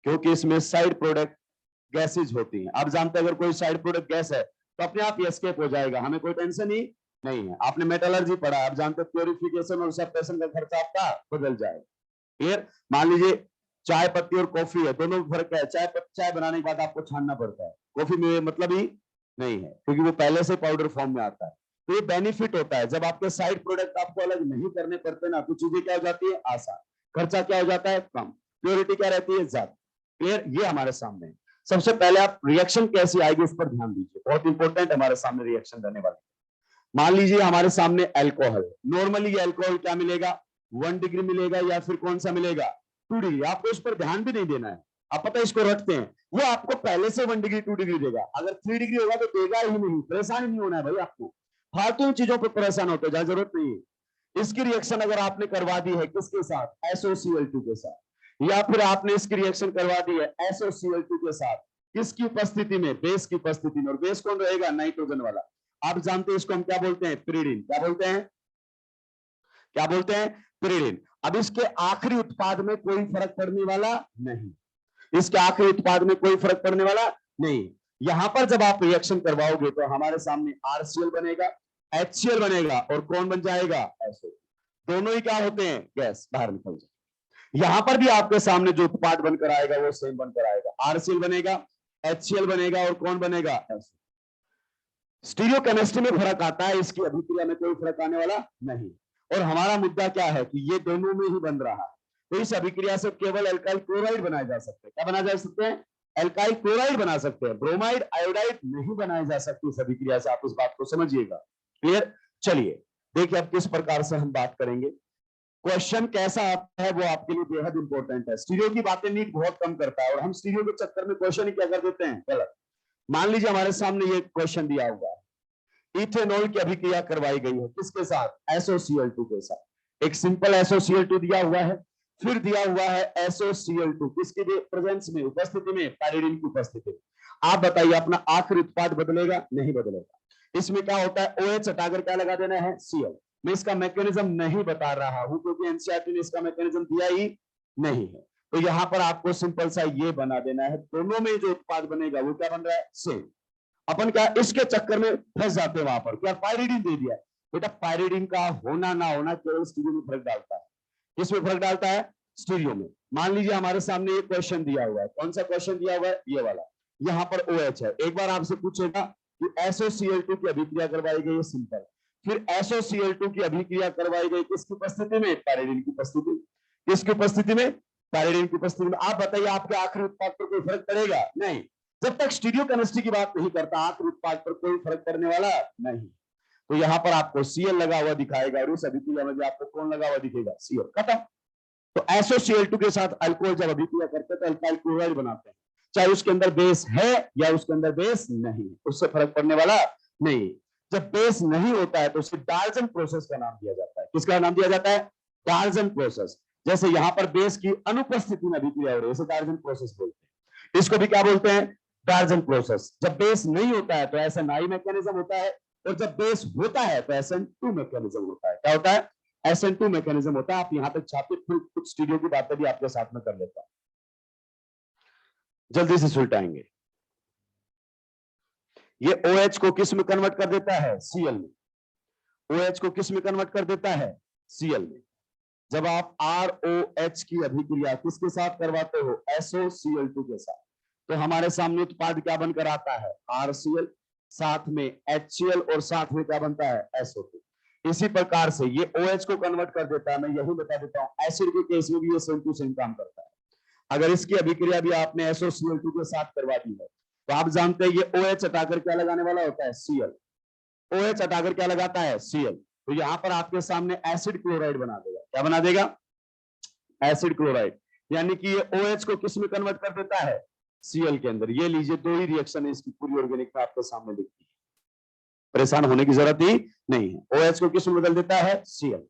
S1: क्योंकि इसमें साइड प्रोडक्ट गैसेज होती हैं। आप जानते हैं अगर कोई साइड प्रोडक्ट गैस है तो अपने आप एस्केप हो जाएगा, हमें कोई टेंशन ही नहीं है। आपने मेटलर्जी पढ़ा, आप जानते हैं प्योरिफिकेशन और सेपरेशन का खर्चा आपका बदल जाएगा। क्लियर? मान लीजिए चाय पत्ती और कॉफी है, दोनों में फर्क है। चाय बनाने के बाद आपको छानना पड़ता है, कॉफी में मतलब ही नहीं है क्योंकि वो पहले से पाउडर फॉर्म में आता है। तो ये बेनिफिट होता है जब आपके साइड प्रोडक्ट आपको अलग नहीं करने पड़ते ना, तो चीजें क्या हो जाती है? आसान। खर्चा क्या हो जाता है? कम। प्योरिटी क्या रहती है? ज्यादा। क्लियर? ये हमारे सामने है। सबसे पहले आप रिएक्शन कैसी आएगी उस पर ध्यान दीजिए, बहुत इंपॉर्टेंट हमारे सामने रिएक्शन रहने वाली। मान लीजिए हमारे सामने अल्कोहल, नॉर्मली अल्कोहल क्या मिलेगा? 1 डिग्री मिलेगा या फिर कौन सा मिलेगा? 2 डिग्री। आपको इस पर ध्यान भी नहीं देना है, आप पता है इसको रखते हैं, वो आपको पहले से 1 डिग्री 2 डिग्री देगा। अगर 3 डिग्री होगा तो देगा ही नहीं, परेशान नहीं होना है भाई आपको, फालतू चीजों पर परेशान होते जहां जरूरत नहीं है। इसकी रिएक्शन अगर आपने करवा दी है किसके साथ? SOCl2 के साथ, या फिर आपने इसकी रिएक्शन करवा दी है SOCl2 के साथ, किसकी उपस्थिति में? बेस की उपस्थिति में। और बेस कौन रहेगा? नाइट्रोजन वाला। आप जानते हैं इसको हम क्या बोलते हैं? पिरिडिन। क्या बोलते हैं? क्या बोलते हैं? पिरिडिन। अब इसके आखिरी उत्पाद में कोई फर्क पड़ने वाला नहीं, इसके आखिरी उत्पाद में कोई फर्क पड़ने वाला नहीं। यहां पर जब आप रिएक्शन करवाओगे तो हमारे सामने RCl बनेगा, HCl बनेगा, और कौन बन जाएगा? SO। दोनों ही क्या होते हैं? गैस, बाहर निकल जाए। यहां पर भी आपके सामने जो उत्पाद बनकर आएगा वो सेम बनकर आएगा, RCl बनेगा, HCl बनेगा, और कौन बनेगा? SO। स्टीरियो केमिस्ट्री में फर्क आता है, इसकी अभिक्रिया में कोई फर्क आने वाला नहीं। और हमारा मुद्दा क्या है कि ये दोनों में ही बन रहा है, तो इस अभिक्रिया से केवल एल्काइल क्लोराइड बनाए जा सकते हैं। क्या बनाए जा सकते हैं? एल्काइल क्लोराइड बना सकते हैं, ब्रोमाइड आयोडाइड नहीं बनाए जा सकते इस अभिक्रिया से। आप इस बात को समझिएगा। क्लियर? चलिए देखिए अब किस प्रकार से हम बात करेंगे। क्वेश्चन कैसा आता है वो आपके लिए बेहद इंपॉर्टेंट है। स्टीरियो की बातें नीट बहुत कम करता है और हम स्टीरियो के चक्कर में क्वेश्चन ही क्या कर देते हैं? गलत। मान लीजिए हमारे सामने ये क्वेश्चन दिया हुआ है, इथेनॉल की अभिक्रिया करवाई गई है किसके साथ? SOCl2 के साथ। एक सिंपल SOCl2 दिया हुआ है, फिर दिया हुआ है SOCl2 किसकी प्रेजेंस में? उपस्थिति में, पायरिडिन की उपस्थिति में। आप बताइए अपना आखिरी उत्पाद बदलेगा? नहीं बदलेगा। इसमें क्या होता है? OH हटाकर क्या लगा देना है? Cl। मैं इसका मैकेनिज्म नहीं बता रहा हूं क्योंकि एनसीईआरटी ने इसका मैकेनिज्म दिया ही नहीं है। तो यहां पर आपको सिंपल सा ये बना देना है, दोनों में जो उत्पाद बनेगा वो क्या बन रहा है? सेम। अपन क्या इसके चक्कर में फंस जाते हैं वहां पर, क्या पायरिडिन दे दिया। बेटा पायरिडिन का होना ना होना केवल स्टीरियो में फर्क डालता है। किसमें फर्क डालता है? स्टीरियो में। मान लीजिए हमारे सामने ये क्वेश्चन दिया हुआ है, कौन सा क्वेश्चन दिया हुआ है? ये वाला। यहाँ पर OH है, एक बार आपसे पूछेगा कि SOCl2 की अभिक्रिया करवाई गई है, सिंपल। फिर SOCl2 की अभिक्रिया करवाई गई किसकी उपस्थिति में? पायरिडिन की उपस्थिति। किसकी उपस्थिति में? पायरिडिन की उपस्थिति में। आप बताइए आपके आखिरी उत्पाद पर कोई फर्क पड़ेगा? नहीं। जब तक स्टीरियो केमिस्ट्री की बात नहीं करता आखिर उत्पाद पर कोई फर्क पड़ने वाला नहीं। तो यहां पर आपको Cl लगा हुआ दिखाएगा और उस अभिक्रिया में भी आपको कौन लगा हुआ दिखेगा, Cl, खत्म। तो SOCl2 के साथ अल्कोहल जब अभिक्रिया करते हैं तो अल्काइल क्लोराइड बनाते हैं, चाहे उसके अंदर बेस है या उसके अंदर बेस नहीं, उससे फर्क पड़ने वाला नहीं। जब बेस नहीं होता है तो उसे डाल्टन प्रोसेस का नाम दिया जाता है। किसका नाम दिया जाता है, डाल्टन प्रोसेस। जैसे यहां पर बेस की अनुपस्थिति में अभिक्रिया हो रही है, इसे डाल्टन प्रोसेस बोलते हैं। इसको भी क्या बोलते हैं, डाल्टन प्रोसेस। जब बेस नहीं होता है तो SN मैकेनिज्म होता है, और जब बेस होता है तो SN2 मैकेनिज्म होता है। क्या होता है, SN2 मैकेनिज्म होता है। आप यहां तक छापे, फिर कुछ स्टीरियो की बातें भी आपके साथ में कर लेता हूं, जल्दी से सुलटाएंगे। ये OH को किस में कन्वर्ट कर देता है, Cl में। OH को किस में कन्वर्ट कर देता है, Cl में। जब आप ROH की अभिक्रिया किसके साथ करवाते हो, SOCl2 के साथ, तो हमारे सामने उत्पाद क्या बनकर आता है, RCl, साथ में HCl और साथ में क्या बनता है, SO2। इसी प्रकार से ये OH को कन्वर्ट कर देता है। मैं यही बता देता हूं, एसिड के केस में भी ये सेम टू सेम काम करता है। अगर इसकी अभिक्रिया भी आपने SOCl2 के साथ करवा दी है तो आप जानते हैं ये OH हटाकर क्या लगाने वाला होता है, Cl। OH हटाकर क्या लगाता है, Cl। तो यहां पर आपके सामने एसिड क्लोराइड बना देगा। क्या बना देगा, एसिड क्लोराइड। यानी कि ये OH को किस में कन्वर्ट कर देता है, Cl के अंदर। ये लीजिए, दो ही रिएक्शन है इसकी पूरी ऑर्गेनिक में आपके सामने लिखी है, परेशान होने की जरूरत ही नहीं है। OH को किस में बदल देता है, Cl।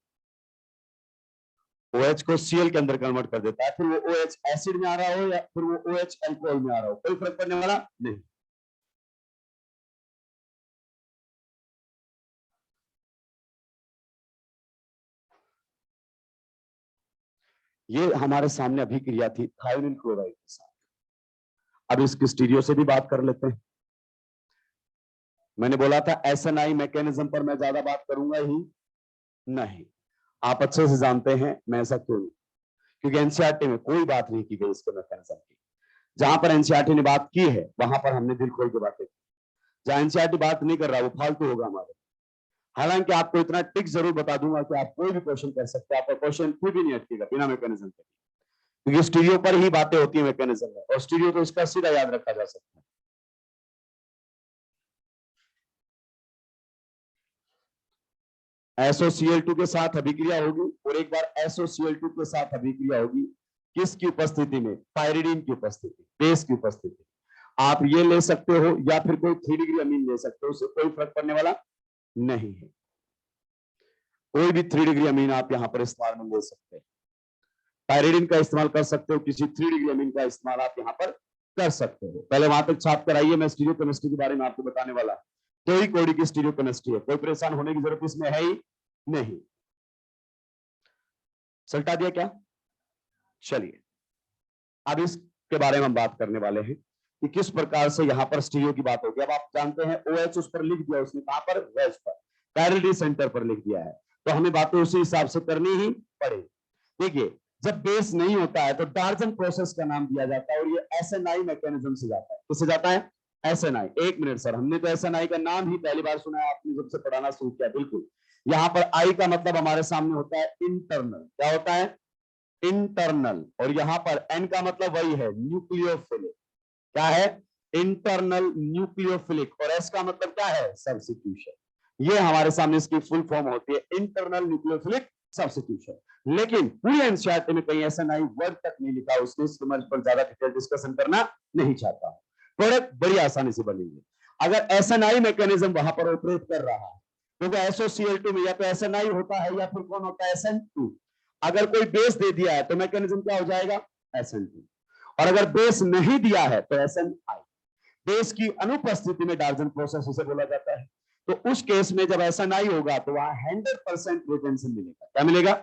S1: OH को Cl के अंदर कन्वर्ट कर देता है। फिर वो OH एसिड में आ रहा हो या फिर वो OH अल्कोहल में आ रहा हो, कोई फर्क पड़ने वाला नहीं। ये हमारे सामने अभिक्रिया थी थायोनिल क्लोराइड के साथ। अब इसकी स्टीरियो से भी बात कर लेते हैं। मैंने बोला था SNI मैकेनिज्म पर मैं ज्यादा बात करूंगा ही नहीं, आप अच्छे से जानते हैं मैं ऐसा क्यों नहीं, क्योंकि एनसीईआरटी में कोई बात नहीं की गई इसके मैकेनिज्म की। जहां पर एनसीईआरटी ने बात की है वहां पर हमने दिल खोल के बातें की। जहां एनसीईआरटी बात नहीं कर रहा वो फालतू होगा हमारे। हालांकि आपको इतना टिक जरूर बता दूंगा कि आप कोई भी क्वेश्चन कर सकते हैं, आपका क्वेश्चन कोई भी नहीं अटकेगा बिना मैकेनिज्म के, क्योंकि स्टीरियो पर ही बातें होती है मैकेनिज्म में, और स्टीरियो तो इसका सीधा याद रखा जा सकता है। SOCl2 के साथ अभिक्रिया होगी, और एक बार SOCl2 के साथ अभिक्रिया होगी किसकी उपस्थिति में, पायरिडीन की उपस्थिति, बेस की उपस्थिति। आप ये ले सकते हो या फिर कोई 3 डिग्री अमीन ले सकते हो, उससे कोई फर्क पड़ने वाला नहीं है। कोई भी 3 डिग्री अमीन आप यहां पर इस्तेमाल में ले सकते हैं। पायरिडीन का इस्तेमाल कर सकते हो, किसी 3 डिग्री अमीन का इस्तेमाल आप यहां पर कर सकते हो। पहले वहां तक छाप कर आइए, मैं स्टीरियो केमिस्ट्री के बारे में आपको बताने वाला। तो ही कोडी की स्टीरियो केमिस्ट्री है, कोई परेशान होने की जरूरत इसमें है ही नहीं। सल्टा दिया क्या, चलिए अब इसके बारे में हम बात करने वाले हैं कि किस प्रकार से यहां पर स्टीरियो की बात होगी। अब आप जानते हैं OH उस पर लिख दिया उसने, कहां पर, वेज पर, पैरिडी सेंटर पर लिख दिया है, तो हमें बातें उसी हिसाब से करनी ही पड़ेगी। देखिए, जब बेस नहीं होता है तो डाल्टन प्रोसेस का नाम दिया जाता है, और ये SNI मैकेनिज्म से जाता है। किससे जाता है, SNI। एक मिनट सर, हमने तो SNI का नाम ही पहली बार सुना है, आपने जब से पढ़ाना शुरू किया। बिल्कुल, यहां पर I का मतलब हमारे सामने होता है इंटरनल। क्या होता है, इंटरनल। और यहां पर N का मतलब वही है, न्यूक्लियोफिलिक। क्या है, इंटरनल न्यूक्लियोफिलिक। और S का मतलब क्या है, सब्स्टिट्यूशन। ये हमारे सामने इसकी फुल फॉर्म होती है, इंटरनल न्यूक्लियोफिलिक सब्स्टिट्यूशन। लेकिन पूरी एनसीईआरटी में कहीं SNI वर्ड तक नहीं लिखा, उसने इस पर ज्यादा डिटेल डिस्कशन करना नहीं चाहता। प्रोडक्ट बड़ी आसानी से बनेंगे अगर SNI मैकेनिज्म वहां पर ऑपरेट कर रहा है, क्योंकि SOCl2 में या तो SNI होता है या फिर कौन होता है, SN2। अगर कोई बेस दे दिया है तो मैकेनिज्म क्या हो जाएगा, SN2। और अगर बेस नहीं दिया है तो SNI। बेस की अनुपस्थिति में डाल्टन प्रोसेस उसे बोला जाता है। तो उस केस में जब SNI होगा तो वहां 100% रिटेंशन मिलेगा। क्या मिलेगा,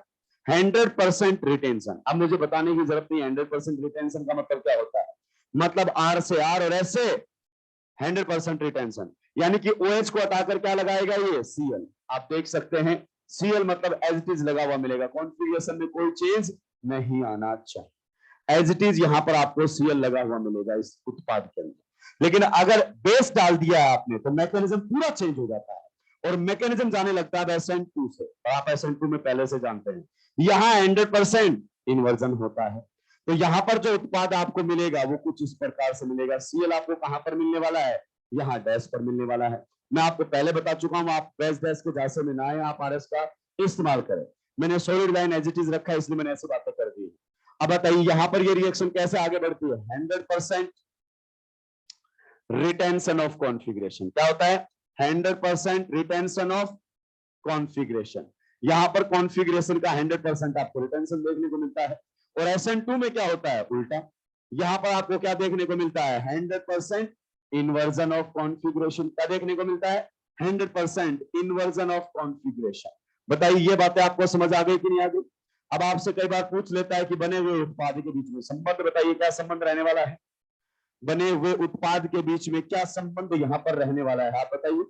S1: 100% रिटेंशन। अब मुझे बताने की जरूरत नहीं, 100% रिटेंशन का मतलब क्या होता है, मतलब R से R और S से 100% रिटेंशन। यानी कि OH को हटाकर क्या लगाएगा, ये Cl। आप देख सकते हैं Cl मतलब एज इट इज लगा हुआ मिलेगा, कॉन्फ़िगरेशन में कोई चेंज नहीं आना चाहिए। एज इट इज यहां पर आपको Cl लगा हुआ मिलेगा इस उत्पाद के अंदर। लेकिन अगर बेस डाल दिया है आपने तो मैकेनिज्म पूरा चेंज हो जाता है, और मैकेनिज्म जाने लगता है SN2 से। और आप SN2 में पहले से जानते हैं, यहां 100% इन्वर्जन होता है। तो यहाँ पर जो उत्पाद आपको मिलेगा वो कुछ इस प्रकार से मिलेगा। Cl आपको कहां पर मिलने वाला है, यहाँ डैश पर मिलने वाला है। मैं आपको पहले बता चुका हूं, आप डैश डैश के जैसे में ना आए, आप आरएस का इस्तेमाल करें। मैंने solid line as it is रखा है, इसलिए मैंने ऐसी बातें कर दी। अब बताइए यहाँ पर ये रिएक्शन कैसे आगे बढ़ती है। 100% रिटेंशन ऑफ कॉन्फ़िगरेशन। क्या होता है, 100% रिटेंशन ऑफ कॉन्फ़िगरेशन। यहां पर कॉन्फ़िगरेशन का 100% आपको रिटेंशन देखने को मिलता है। और SN2 में क्या होता है, उल्टा। यहां पर आपको क्या देखने को मिलता है, 100% इन्वर्जन ऑफ कॉन्फ़िगरेशन। क्या देखने को मिलता है, 100% इन्वर्जन ऑफ कॉन्फ़िगरेशन। बताइए ये बातें आपको समझ आ गई कि नहीं आ गई। अब आपसे कई बार पूछ लेता है कि बने हुए उत्पाद के बीच में संबंध बताइए, क्या संबंध रहने वाला है। बने हुए उत्पाद के बीच में क्या संबंध यहां पर रहने वाला है, आप बताइए।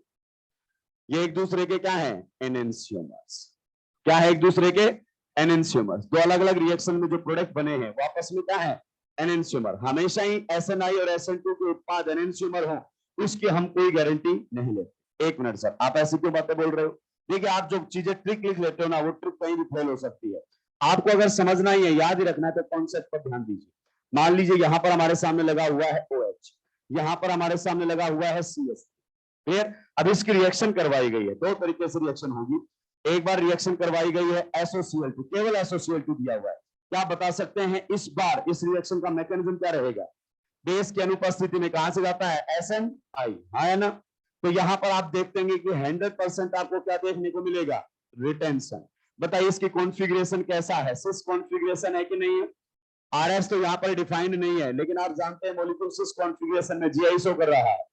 S1: ये एक दूसरे के क्या है, एनेंशियोमर्स। क्या है, एक दूसरे के एनेंशियोमर्स। दो अलग अलग रिएक्शन में जो प्रोडक्ट बने हैं वो आपस में क्या है, एनेंशियोमर। हमेशा ही SNI और SN2 के उत्पाद एनेंशियोमर हो, इसकी हम कोई गारंटी नहीं लेते। एक मिनट सर, आप ऐसी क्यों बातें बोल रहे हो। देखिए, आप जो चीजें ट्रिक लिख लेते हो ना, वो ट्रिक कहीं भी फेल हो सकती है। आपको अगर समझना ही है, याद ही रखना है, तो कॉन्सेप्ट पर ध्यान दीजिए। मान लीजिए यहां पर हमारे सामने लगा हुआ है OH, यहां पर हमारे सामने लगा हुआ है CS। फिर अब इसकी रिएक्शन करवाई गई है, दो तरीके से रिएक्शन होगी। एक बार रिएक्शन करवाई गई है SOCl2, केवल SOCl2 दिया हुआ है। क्या बता सकते हैं इस बार इस रिएक्शन का मैकेनिज्म क्या रहेगा। बेस की अनुपस्थिति में कहां से जाता है, SNI, है ना। तो यहां पर आप देखते हैं कि 100% आपको क्या देखने को मिलेगा, रिटेंशन। बताइए इसकी कॉन्फ़िगरेशन कैसा है, सिस कॉन्फ़िगरेशन है कि नहीं है। RS तो यहां पर डिफाइंड नहीं है, लेकिन आप जानते हैं मॉलिक्यूल सिस कॉन्फ़िगरेशन में GI शो कर रहा है।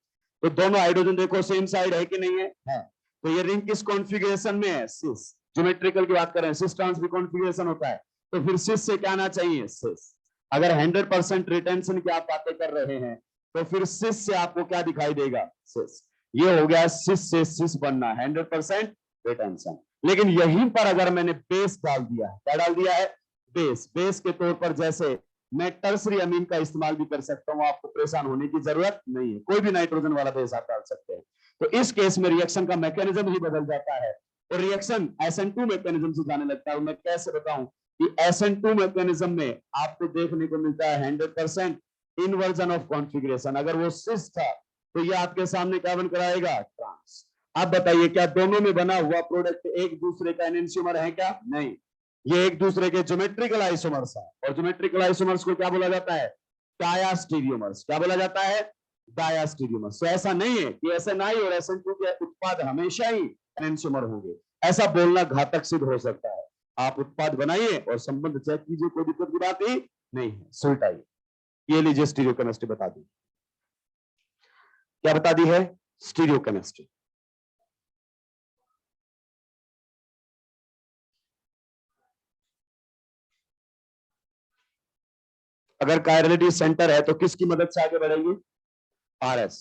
S1: तो दोनों हाइड्रोजन देखो सेम साइड है कि नहीं है, है। तो ये रिंग किस कॉन्फ़िगरेशन में है, सिस। ज्योमेट्रिकल की बात करें, सिस ट्रांस भी कॉन्फ़िगरेशन होता है, तो फिर सिस से क्या आना चाहिए, सिस। अगर 100% रिटेंशन की आप बातें कर रहे हैं, तो फिर सिस से आपको क्या दिखाई देगा, सिस। ये हो गया सिस से सिस बनना, 100% रिटेंशन। लेकिन यहीं पर अगर मैंने बेस डाल दिया है, क्या डाल दिया है, बेस। बेस के तौर पर जैसे मैं टर्सरी अमीन का इस्तेमाल भी कर सकता हूं, आपको परेशान होने की जरूरत नहीं है, कोई भी नाइट्रोजन वाला बेस आप डाल सकते हैं। तो इस केस में रिएक्शन का मैकेनिज्म ही बदल जाता है और रिएक्शन SN2 मैकेनिज्म से जाने लगता है। मैं कैसे बताऊं कि SN2 मैकेनिज्म में आपको देखने को मिलता है 100% इन्वर्जन ऑफ कॉन्फ़िगरेशन। अगर वो सिस था तो ये आपके सामने क्या बन कर आएगा, ट्रांस। आप बताइए क्या दोनों में बना हुआ प्रोडक्ट एक दूसरे का एनेंशियोमर है क्या, नहीं। ये एक दूसरे के ज्योमेट्रिकल आइसोमर्स है, और ज्योमेट्रिकल आइसोमर्स को क्या बोला जाता है, डायास्टीरियोमर्स। क्या बोला जाता है, डायास्टीरियोमर्स। तो ऐसा नहीं है कि SNI और SN2 के उत्पाद हमेशा ही एनेंशियोमर होंगे, ऐसा बोलना घातक सिद्ध हो सकता है। आप उत्पाद बनाइए और संबंध चेक कीजिए, कोई दिक्कत की बात ही नहीं है। सुलटाइए, ये लीजिए स्टीरियोकेमिस्ट्री बता दी। क्या बता दी है, स्टीरियोकेमिस्ट्री। अगर कायरलिटी सेंटर है तो किसकी मदद से आगे बढ़ेंगे, RS।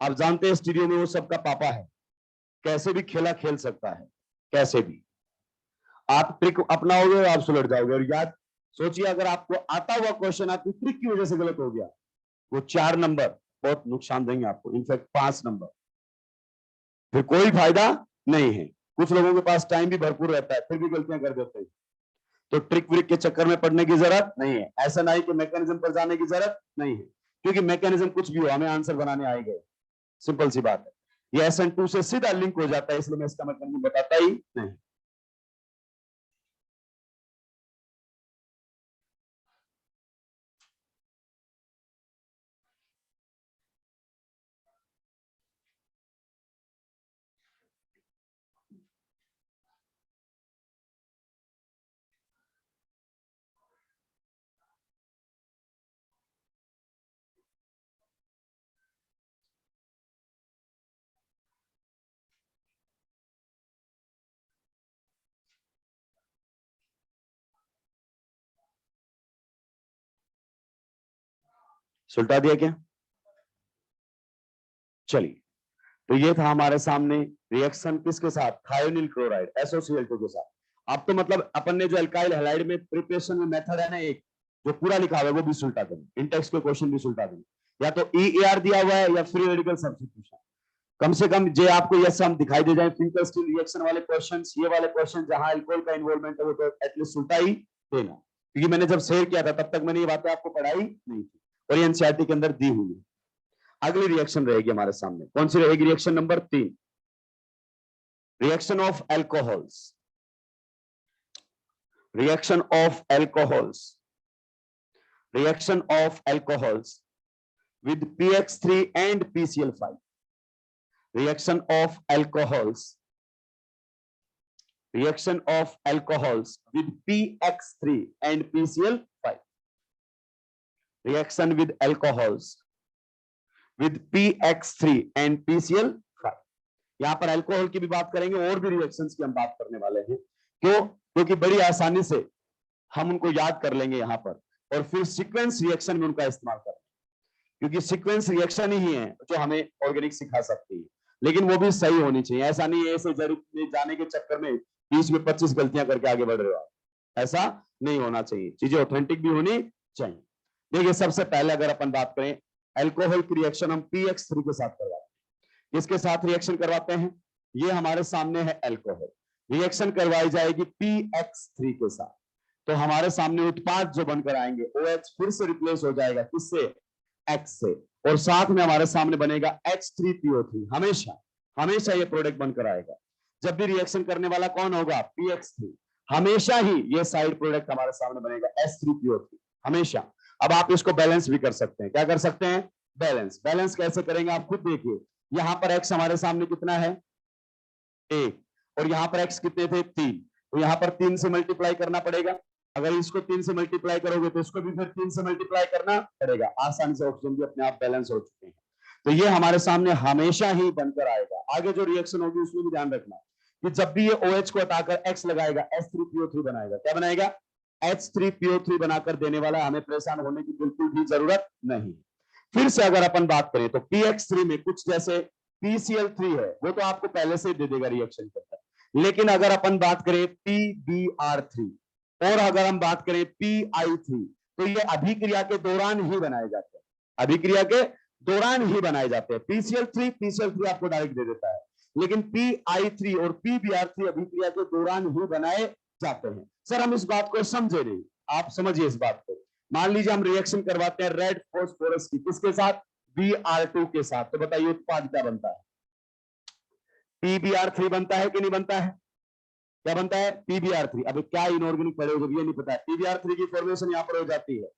S1: आप जानते हैं स्टीरियो में वो सबका पापा है, कैसे भी खेला खेल सकता है, कैसे भी। आप ट्रिक अपनाओगे और आप सुलझ जाओगे। और याद सोचिए, अगर आपको आता हुआ क्वेश्चन आपकी ट्रिक की वजह से गलत हो गया, वो 4 नंबर बहुत नुकसान देंगे आपको, इनफैक्ट 5 नंबर, फिर कोई फायदा नहीं है। कुछ लोगों के पास टाइम भी भरपूर रहता है, फिर भी गलतियां कर देते हैं। तो ट्रिक व्रिक के चक्कर में पड़ने की जरूरत नहीं है, SNI के मैकेनिज्म पर जाने की जरूरत नहीं है, क्योंकि मैकेनिज्म कुछ भी हो हमें आंसर बनाने आएंगे। सिंपल सी बात है। ये SN2 से सीधा लिंक हो जाता है, इसलिए मैं इसका मैकेनिज्म बताता ही नहीं। सुलटा दिया क्या, चलिए। तो ये था हमारे सामने रिएक्शन किसके साथ, थायोनिल क्लोराइड SOCl2 के साथ। अब तो मतलब अपन ने जो अल्काइल हैलाइड में प्रिपरेशन में मेथड है ना, एक जो पूरा लिखा हुआ है वो भी सुलटा देंगे, इन टेक्स्ट के क्वेश्चन भी सुलटा देंगे। या तो EAR दिया हुआ है या फ्री रेडिकल सब्स्टिट्यूशन। कम से कम जे आपको ये सब दिखाई दे जाए, फिंकर स्टील रिएक्शन वाले क्वेश्चंस, ये वाले क्वेश्चन जहां अल्कोहल का इन्वॉल्वमेंट है, वो तो एटलीस्ट सुलटा ही देना। क्योंकि मैंने जब शेयर किया था तब तक मैंने ये बातें आपको पढ़ाई नहीं थी और ये एनसीईआरटी के अंदर दी हुई है। अगली रिएक्शन रहेगी हमारे सामने, कौन सी रहेगी? Reaction number 3, reaction of alcohols. Reaction of alcohols, reaction of alcohols with PX3 and PCl5. Reaction of alcohols, reaction of alcohols with PX3 and PCl5. Reaction with alcohols with PX3 and PCl5. यहां पर अल्कोहल की भी बात करेंगे और भी रिएक्शंस की हम बात करने वाले हैं। क्यों? क्योंकि बड़ी आसानी से हम उनको याद कर लेंगे यहां पर और फिर सीक्वेंस रिएक्शन में उनका इस्तेमाल करेंगे, क्योंकि सीक्वेंस रिएक्शन ही है जो हमें ऑर्गेनिक सिखा सकती है, लेकिन वो भी सही होनी चाहिए। ऐसा नहीं है ऐसे जरूर जाने के चक्कर में 20 में 25 गलतियां करके आगे बढ़ रहे हो आप, ऐसा नहीं होना चाहिए। चीजें ऑथेंटिक भी होनी चाहिए। देखिए, सबसे पहले अगर अपन बात करें अल्कोहल की रिएक्शन हम PX3 के साथ करवाते हैं। किसके साथ रिएक्शन करवाते हैं? ये हमारे सामने है अल्कोहल, रिएक्शन करवाई जाएगी PX3 के साथ, तो हमारे सामने उत्पाद जो बनकर आएंगे OH फिर से रिप्लेस हो जाएगा किससे? X से, और साथ में हमारे सामने बनेगा H3PO3। हमेशा हमेशा ये प्रोडक्ट बनकर आएगा। जब भी रिएक्शन करने वाला कौन होगा? PX3। हमेशा ही ये साइड प्रोडक्ट हमारे सामने बनेगा H3PO3, हमेशा। अब आप इसको बैलेंस भी कर सकते हैं। क्या कर सकते हैं? बैलेंस। बैलेंस कैसे करेंगे आप खुद देखिए। यहां पर X हमारे सामने कितना है? 1, और यहां पर X कितने थे? 3, तो यहां पर 3 से मल्टीप्लाई करना पड़ेगा। अगर इसको 3 से मल्टीप्लाई करोगे तो इसको भी फिर 3 से मल्टीप्लाई करना पड़ेगा। आसानी से ऑक्सीजन भी अपने आप बैलेंस हो चुके हैं, तो ये हमारे सामने हमेशा ही बनकर आएगा। आगे जो रिएक्शन होगी उसमें भी ध्यान रखना कि जब भी ये OH को हटाकर X लगाएगा H3PO3 बनाएगा। क्या बनाएगा? H3PO3 बनाकर देने वाला। हमें परेशान होने की बिल्कुल भी जरूरत नहीं। फिर से अगर अपन बात करें तो PX3 में कुछ जैसे PCl3 है, वो तो आपको पहले से दे देगा रिएक्शन के अंदर, लेकिन अगर अपन बात करें PBr3 और अगर हम बात करें PI3, तो ये अभिक्रिया के दौरान ही बनाए जाते हैं। अभिक्रिया के दौरान ही बनाए जाते हैं। PCl3 आपको डायरेक्ट दे देता है, लेकिन PI3 और PBr3 अभिक्रिया के दौरान ही बनाए जाते हैं। सर हम इस बात को समझे नहीं, आप समझिए इस बात को। मान लीजिए हम रिएक्शन करवाते हैं रेड फॉस्फोरस की, किसके साथ? Br2 के साथ, तो बताइए उत्पाद क्या बनता है? PBr3 बनता है कि नहीं बनता है? क्या बनता है? PBr3। अब क्या इनऑर्गेनिक पड़े हो जब ये नहीं पता है। PBr3 की फॉर्मेशन यहां पर हो जाती है।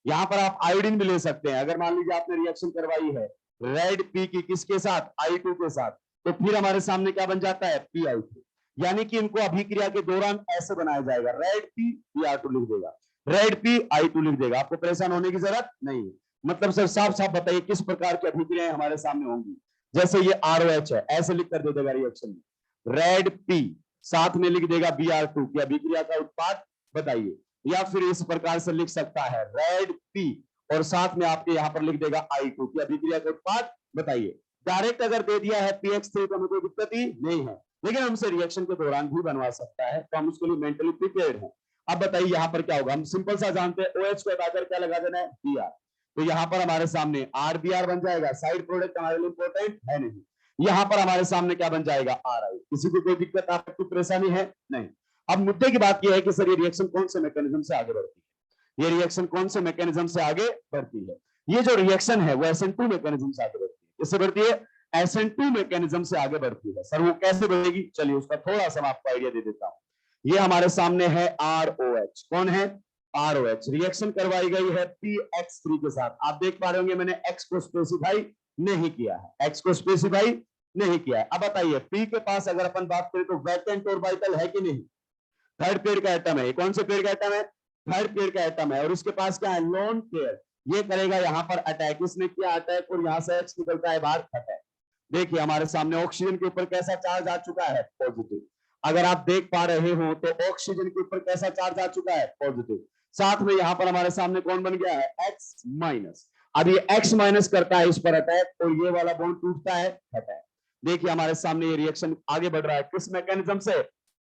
S1: यहां पर आप आयोडीन भी ले सकते हैं। अगर मान लीजिए आपने रिएक्शन करवाई है रेड P की किसके साथ? I2 के साथ, तो फिर हमारे सामने क्या बन जाता है? PI3। यानी कि इनको अभिक्रिया के दौरान ऐसे बनाया जाएगा, रेड P Br2 लिख देगा, रेड P I2 लिख देगा। आपको परेशान होने की जरूरत नहीं है। मतलब सर साफ साफ बताइए किस प्रकार की अभिक्रियाएं हमारे सामने होंगी। जैसे ये ROH है, ऐसे लिख कर दे देगा रिएक्शन में, रेड P साथ में लिख देगा Br2 की अभिक्रिया का उत्पाद बताइए। या फिर इस प्रकार से लिख सकता है रेड P और साथ में आपके यहां पर लिख देगा I2 की अभिक्रिया का उत्पाद बताइए। डायरेक्ट अगर दे दिया है PX3 तो हमें कोई दिक्कत ही नहीं है, लेकिन हमसे रिएक्शन के दौरान भी बनवा सकता है, तो हम उसके लिए मेंटली प्रिपेयर्ड हैं। अब बताइए यहां पर क्या होगा? हम सिंपल सा जानते हैं OH को हटाकर क्या लगा देना है? Br। तो यहां पर हमारे सामने RBr बन जाएगा। साइड प्रोडक्ट हमारे लिए इंपॉर्टेंट है नहीं। यहां पर हमारे सामने क्या बन जाएगा? RI। किसी को कोई दिक्कत, आपको परेशानी है? नहीं। अब मुद्दे की बात यह है कि सर ये रिएक्शन कौन से मैकेनिज्म से आगे बढ़ती है? ये रिएक्शन कौन से मैकेनिज्म से आगे बढ़ती है? ये जो रिएक्शन है वो SN2 मैकेनिज्म से आगे बढ़ती है। किससे बढ़ती है? SN2 मैकेनिज्म से आगे बढ़ती है। सर वो कैसे बढ़ेगी? चलिए उसका थोड़ा सा मैं आपको आइडिया दे देता हूं। ये हमारे सामने है ROH। कौन है? ROH। रिएक्शन करवाई गई है PX3 के साथ। आप देख पा रहे होंगे मैंने X को स्पेसिफाई नहीं किया है, X को स्पेसिफाई नहीं किया है। अब बताइए P के पास अगर अपन बात करें तो वैकेंट ऑर्बिटल है कि नहीं? थर्ड पेयर का एटम है। कौन से पेयर का एटम है? थर्ड पेयर का एटम है। और इसके पास क्या है? Lone pair. ये करेगा यहां पर अटैक। इसने किया अटैक और यहां से X निकलता है बाहर, अटैक। देखिए हमारे सामने ऑक्सीजन के ऊपर कैसा चार्ज आ चुका है? पॉजिटिव। अगर आप देख पा रहे हो तो ऑक्सीजन के ऊपर कैसा चार्ज आ चुका है? पॉजिटिव। साथ में यहां पर हमारे सामने कौन बन गया है? X minus. अब ये X माइनस करता है इस पर अटैक और ये वाला बॉन्ड टूटता है, अटैक। देखिए हमारे सामने ये रिएक्शन आगे बढ़ रहा है किस मैकेनिज्म से?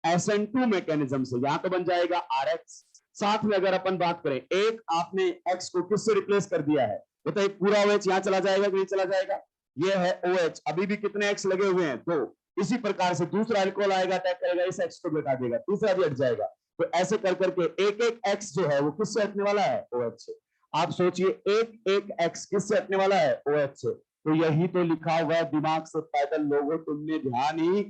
S1: SN2 मैकेनिज्म से। यहां तो बन जाएगा RX। साथ में अगर अपन बात करें, एक आपने X को किससे रिप्लेस कर दिया है? बताइए पूरा OH यहां चला जाएगा कि नहीं चला जाएगा? ये है OH। अभी भी कितने X लगे हुए हैं? 2। इसी प्रकार से दूसरा अल्कोहल आएगा, अटैक करेगा, इस X को भी हटा देगा, तीसरा भी हट जाएगा। तो ऐसे कर करके एक एक एक्स जो है वो किससे हटने वाला है, OH से। आप सोचिए एक एक एक्स किससे हटने वाला है, OH से। तो यही तो लिखा हुआ है, दिमाग से पैदल लोगों, तुमने ध्यान ही,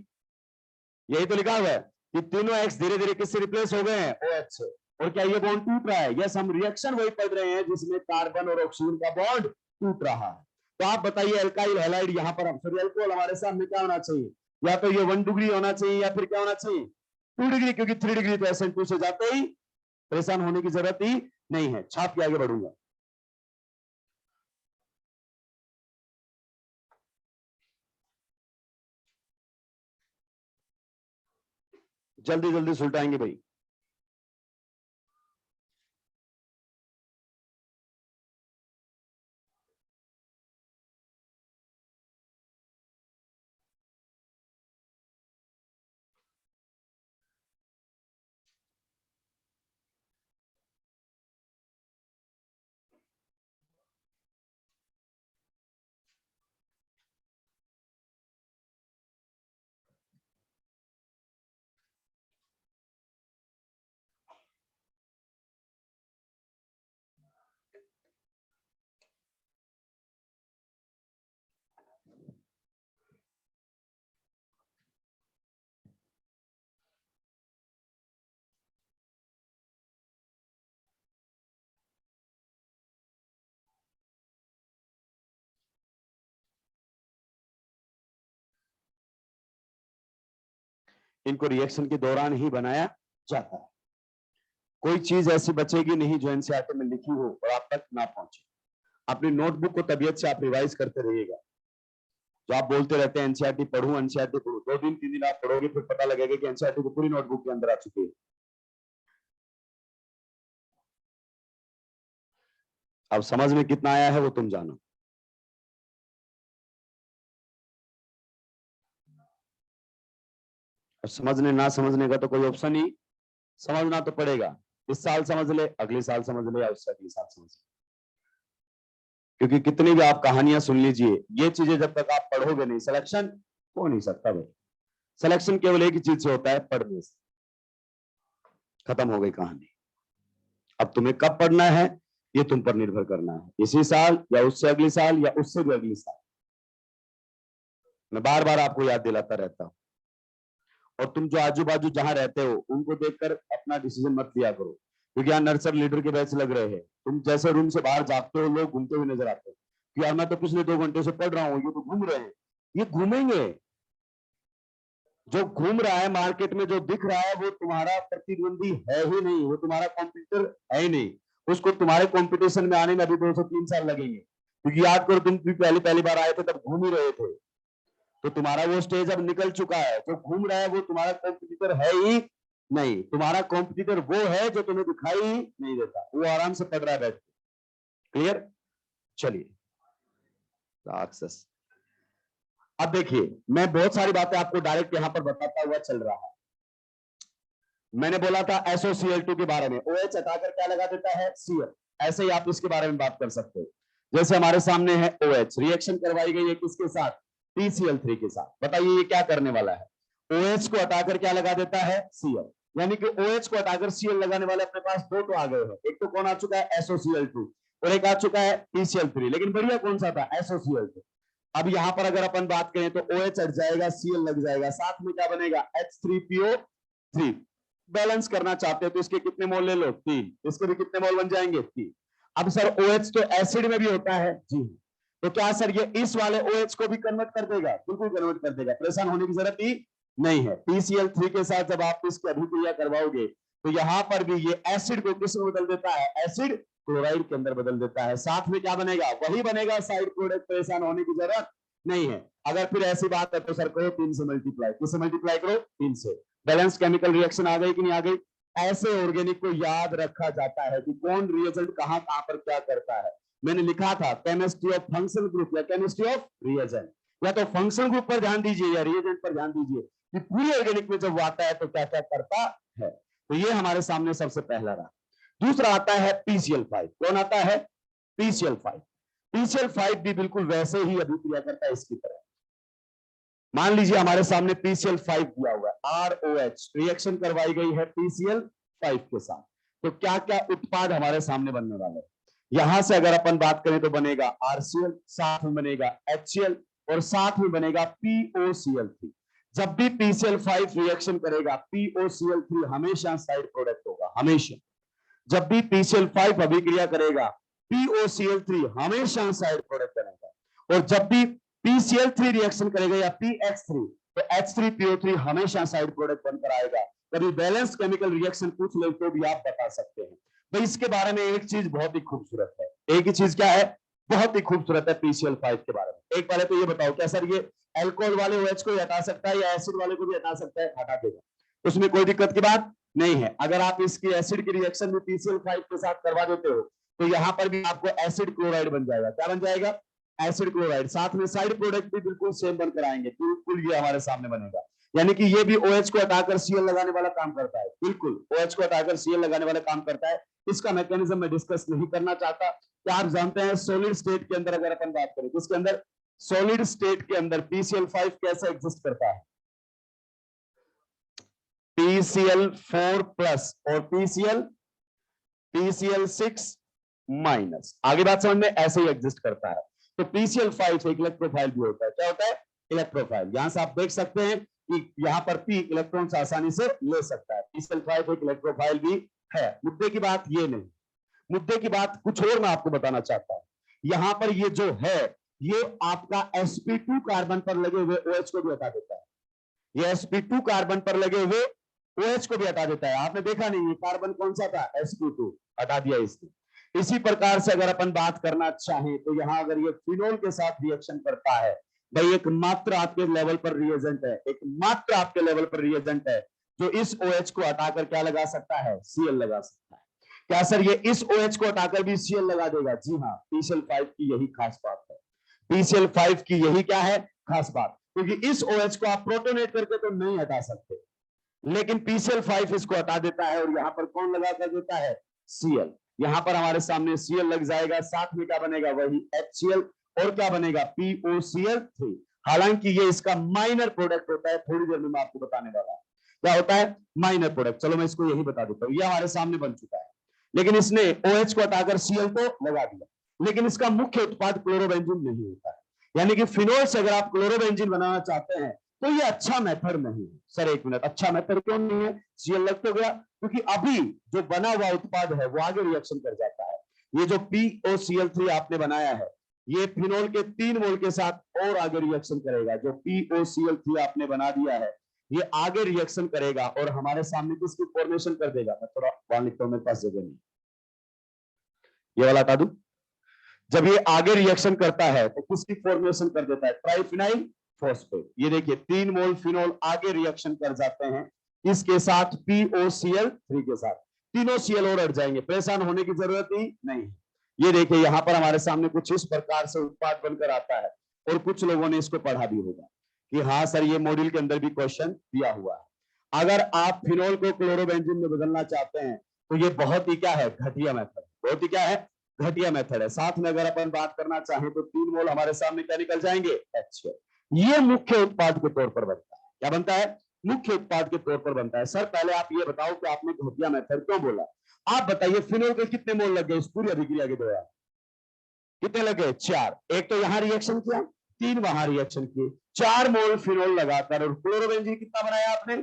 S1: यही तो लिखा हुआ है कि तीनों एक्स धीरे धीरे किससे रिप्लेस हो गए हैं, OH से। और क्या ये बॉन्ड टूट रहा है? यस, हम रिएक्शन वही पढ़ रहे हैं जिसमें कार्बन और ऑक्सीजन का बॉन्ड टूट रहा है। तो आप बताइए अल्काइल हैलाइड यहाँ पर, सॉरी अल्कोहल हमारे सामने क्या होना चाहिए? या तो ये 1 डिग्री होना चाहिए या फिर क्या होना चाहिए, 2 डिग्री, क्योंकि 3 डिग्री तो SN2 से जाते ही, परेशान होने की जरूरत ही नहीं है। छाप के आगे बढ़ूंगा। जल्दी जल्दी सुलटाएंगे भाई। इनको रिएक्शन के दौरान ही बनाया जाता है। कोई चीज ऐसी बचेगी नहीं जो एनसीईआरटी में लिखी हो और आप तक ना पहुंचे। अपनी नोटबुक को तबीयत से आप रिवाइज करते रहिएगा। जो आप बोलते रहते हैं एनसीईआरटी पढ़ूं, एनसीईआरटी पढ़ूं, 2 दिन 3 दिन आप पढ़ोगे फिर पता लगेगा कि एनसीईआरटी को पूरी नोटबुक के अंदर आ चुकी है। अब समझ में कितना आया है वो तुम जानो। और समझने ना समझने का तो कोई ऑप्शन ही, समझना तो पड़ेगा। इस साल समझ ले, अगले साल समझ ले, या उससे अगले साल समझ ले। क्योंकि कितनी भी आप कहानियां सुन लीजिए, ये चीजें जब तक आप पढ़ोगे नहीं, सिलेक्शन हो नहीं सकता भाई। सिलेक्शन केवल एक ही चीज से होता है, पढ़ने से। खत्म हो गई कहानी। अब तुम्हें कब पढ़ना है ये तुम पर निर्भर करना है, इसी साल या उससे अगले साल या उससे भी अगले साल। मैं बार बार आपको याद दिलाता रहता हूं। और तुम जो आजू बाजू जहां रहते हो उनको देखकर अपना डिसीजन मत लिया करो, क्योंकि यहाँ नर्सर लीडर के बैच लग रहे हैं। तुम जैसे रूम से बाहर जागते हो, लोग घूमते हुए नजर आते हैं कि यार मैं तो पिछले 2 घंटे से पढ़ रहा हूँ, ये तो घूम रहे हैं। ये घूमेंगे। जो घूम रहा है मार्केट में, जो दिख रहा है, वो तुम्हारा प्रतिद्वंदी है ही नहीं, वो तुम्हारा कॉम्पिटिटर है ही नहीं। उसको तुम्हारे कॉम्पिटिशन में आने में अभी 2 से 3 साल लगेंगे, क्योंकि याद करो तुम भी पहली पहली बार आए थे तब घूम ही रहे थे। तो तुम्हारा वो स्टेज अब निकल चुका है। जो घूम रहा है वो तुम्हारा कॉम्पिटिटर है ही नहीं। तुम्हारा कॉम्पिटिटर वो है जो तुम्हें दिखाई ही नहीं देता, वो आराम से पढ़ रहा है बैठ। क्लियर? चलिए सक्सेस। अब देखिए, मैं बहुत सारी बातें आपको डायरेक्ट यहां पर बताता हुआ चल रहा है। मैंने बोला था SOCl2 के बारे में, OH हटाकर क्या लगा देता है, Cl। ऐसे ही आप इसके बारे में बात कर सकते हो। जैसे हमारे सामने है OH, रिएक्शन करवाई गई है किसके साथ, TCl3 के साथ। बताइए ये क्या करने वाला है, OH को हटाकर क्या लगा देता है, Cl। यानी कि OH को हटाकर Cl लगाने वाले अपने पास 2 तो आ गए हैं। एक तो कौन आ चुका है, SOCl2, और एक आ चुका है TCl3। लेकिन बढ़िया कौन सा था, SOCl2। अब यहां पर अगर अपन बात करें तो OH हट जाएगा, Cl लग जाएगा, साथ में क्या बनेगा, H3PO3। बैलेंस करना चाहते हो तो इसके कितने मोल ले लो, 3। इसके भी कितने मोल बन जाएंगे, 3। अब सर OH तो एसिड में भी होता है जी, तो क्या सर ये इस वाले OH को भी कन्वर्ट कर देगा, बिल्कुल कन्वर्ट कर देगा, परेशान होने की जरूरत ही नहीं है। TCl3 के साथ जब आप इसकी अभिक्रिया करवाओगे तो यहां पर भी ये एसिड को किस में बदल देता है, एसिड क्लोराइड के अंदर बदल देता है। साथ में क्या बनेगा, वही बनेगा साइड प्रोडक्ट, परेशान होने की जरूरत नहीं है। अगर फिर ऐसी बात है तो सर करो 3 से मल्टीप्लाई, किससे मल्टीप्लाई करो, 3 से। बैलेंस केमिकल रिएक्शन आ गई कि नहीं आ गई? ऐसे ऑर्गेनिक को याद रखा जाता है कि कौन रिएजेंट कहां कहां पर क्या करता है। मैंने लिखा था केमिस्ट्री ऑफ फंक्शनल ग्रुप या केमिस्ट्री ऑफ रिएजेंट, या तो फंक्शनल ग्रुप पर ध्यान दीजिए या रिएजेंट पर ध्यान दीजिए कि पूरी ऑर्गेनिक में जब वो आता है तो क्या क्या करता है। तो ये हमारे सामने सबसे पहला रहा। दूसरा आता है PCl5। कौन आता है, PCl5। PCl5 भी बिल्कुल वैसे ही अभिक्रिया करता है इसकी तरह। मान लीजिए हमारे सामने PCl5 दिया हुआ है, ROH, रिएक्शन करवाई गई है PCl 5 के साथ। तो क्या क्या उत्पाद हमारे सामने बनने वाले हैं? यहां से अगर अपन बात करें तो बनेगा RCl, साथ में बनेगा HCl और साथ में बनेगा POCl3। जब भी PCl5 रिएक्शन करेगा, POCl3 हमेशा साइड प्रोडक्ट होगा, हमेशा। जब भी PCl5 अभिक्रिया करेगा, POCl3 हमेशा साइड प्रोडक्ट बनेगा। और जब भी PCl3 रिएक्शन करेगा या PX3, तो H3PO3 हमेशा साइड प्रोडक्ट बनकर आएगा। कभी बैलेंस केमिकल रिएक्शन पूछ ले तो भी आप बता सकते हैं। तो इसके बारे में एक चीज बहुत ही खूबसूरत है। एक ही चीज क्या है? बहुत ही खूबसूरत है PCl5 के बारे में। एक पहले तो ये बताओ, क्या सर ये अल्कोहल वाले OH को हटा सकता है या एसिड वाले को भी हटा सकता है? हटा देगा, उसमें कोई दिक्कत की बात नहीं है। अगर आप इसकी एसिड की रिएक्शन भी PCl5 के साथ करवा देते हो तो यहां पर भी आपको एसिड क्लोराइड बन जाएगा। क्या बन जाएगा? Acid chloride. साथ में साइड प्रोडक्ट भी बिल्कुल सेम बनकर आएंगे, बिल्कुल ये हमारे सामने बनेगा। यानी कि ये भी OH को हटाकर Cl लगाने वाला काम करता है, बिल्कुल OH को हटाकर Cl लगाने वाला काम करता है। इसका मैकेनिज्म मैं डिस्कस नहीं करना चाहता। क्या आप जानते हैं सॉलिड स्टेट के अंदर अगर अपन बात करें तो इसके अंदर सॉलिड स्टेट के अंदर PCl5 कैसे एग्जिस्ट करता है? PCl4 प्लस और PCl6 माइनस। आगे बात समझ में? ऐसे ही एग्जिस्ट करता है। तो PCl5 एक इलेक्ट्रोफाइल भी होता है। क्या होता है? इलेक्ट्रोफाइल। यहां से आप देख सकते हैं कि यहां पर P इलेक्ट्रॉन्स आसानी से ले सकता है। PCl5 एक इलेक्ट्रोफाइल भी है। मुद्दे की बात ये नहीं, मुद्दे की बात कुछ और मैं आपको बताना चाहता हूं। यहां पर ये जो है, ये आपका sp2 कार्बन पर लगे हुए OH को भी हटा देता है। ये sp2 कार्बन पर लगे हुए OH को भी हटा देता है। आपने देखा नहीं, ये कार्बन कौन सा था? sp2, हटा दिया इसने। इसी प्रकार से अगर अपन बात करना चाहें तो यहां अगर ये फिनोल के साथ रिएक्शन करता है, भाई एक मात्र आपके लेवल पर रिएजेंट है, एक मात्र आपके लेवल पर रिएजेंट है जो इस OH को हटाकर क्या लगा सकता है? Cl लगा सकता है। क्या सर ये इस OH को हटाकर भी Cl लगा देगा? जी हाँ, PCl5 की यही खास बात है। PCl5 की यही क्या है? खास बात। क्योंकि इस OH को आप प्रोटोनेट करके तो नहीं हटा सकते, लेकिन PCl5 इसको हटा देता है और यहां पर कौन लगा कर देता है? Cl। यहां पर हमारे सामने Cl लग जाएगा, साथ में क्या बनेगा? वही HCl और क्या बनेगा? POCl3। हालांकि ये इसका माइनर प्रोडक्ट होता है, थोड़ी देर में मैं आपको बताने वाला हूं क्या होता है माइनर प्रोडक्ट। चलो मैं इसको यही बता देता हूं। ये हमारे सामने बन चुका है, लेकिन इसने OH को हटाकर Cl को लगा दिया। लेकिन इसका मुख्य उत्पाद क्लोरोबेंजीन नहीं होता है। यानी कि फिनोल से अगर आप क्लोरोबेंजीन बनाना चाहते हैं तो ये अच्छा मेथड नहीं है। सर एक मिनट, अच्छा मेथड क्यों नहीं है? Cl लग तो गया, क्योंकि अभी जो बना हुआ उत्पाद है वो आगे रिएक्शन कर जाता है। ये जो POCl3 आपने बनाया है, ये फिनोल के 3 मोल के साथ और आगे रिएक्शन करेगा। जो POCl3 आपने बना दिया है, ये आगे रिएक्शन करेगा और हमारे सामने किसकी फॉर्मेशन कर देगा? मैं थोड़ा वहां लिखता हूं, मेरे पास जगह नहीं, ये वाला हटा दूं। जब ये आगे रिएक्शन करता है तो किसकी फॉर्मेशन कर देता है? Triphenyl phosphate. ये देखिए 3 मोल फिनोल आगे रिएक्शन कर जाते हैं इसके साथ POCl3 के साथ। तीनों Cl और हट जाएंगे, परेशान होने की जरूरत ही नहीं। ये देखिए यहां पर हमारे सामने कुछ इस प्रकार से उत्पाद बनकर आता है और कुछ लोगों ने इसको पढ़ा भी होगा कि हाँ सर ये मॉड्यूल के अंदर भी क्वेश्चन दिया हुआ है। अगर आप फिनोल को क्लोरोबेंजीन में बदलना चाहते हैं तो ये बहुत ही क्या है? घटिया मेथड, बहुत ही क्या है? घटिया मेथड है। साथ में अगर अपन बात करना चाहें तो 3 मोल हमारे सामने क्या निकल जाएंगे? HCl। ये मुख्य उत्पाद के तौर पर बनता है। क्या बनता है? मुख्य उत्पाद के तौर पर बनता है। सर पहले आप ये बताओ कि आपने घटिया मेथड क्यों बोला? आप बताइए फिनोल के कितने मोल लग गए इस पूरी अभिक्रिया के दौरान? कितने लगे? 4। एक तो यहां रिएक्शन किया, 3 वहां रिएक्शन किए, 4 मोल फिनोल लगाकर। और क्लोरोबेंजीन कितना बनाया आपने?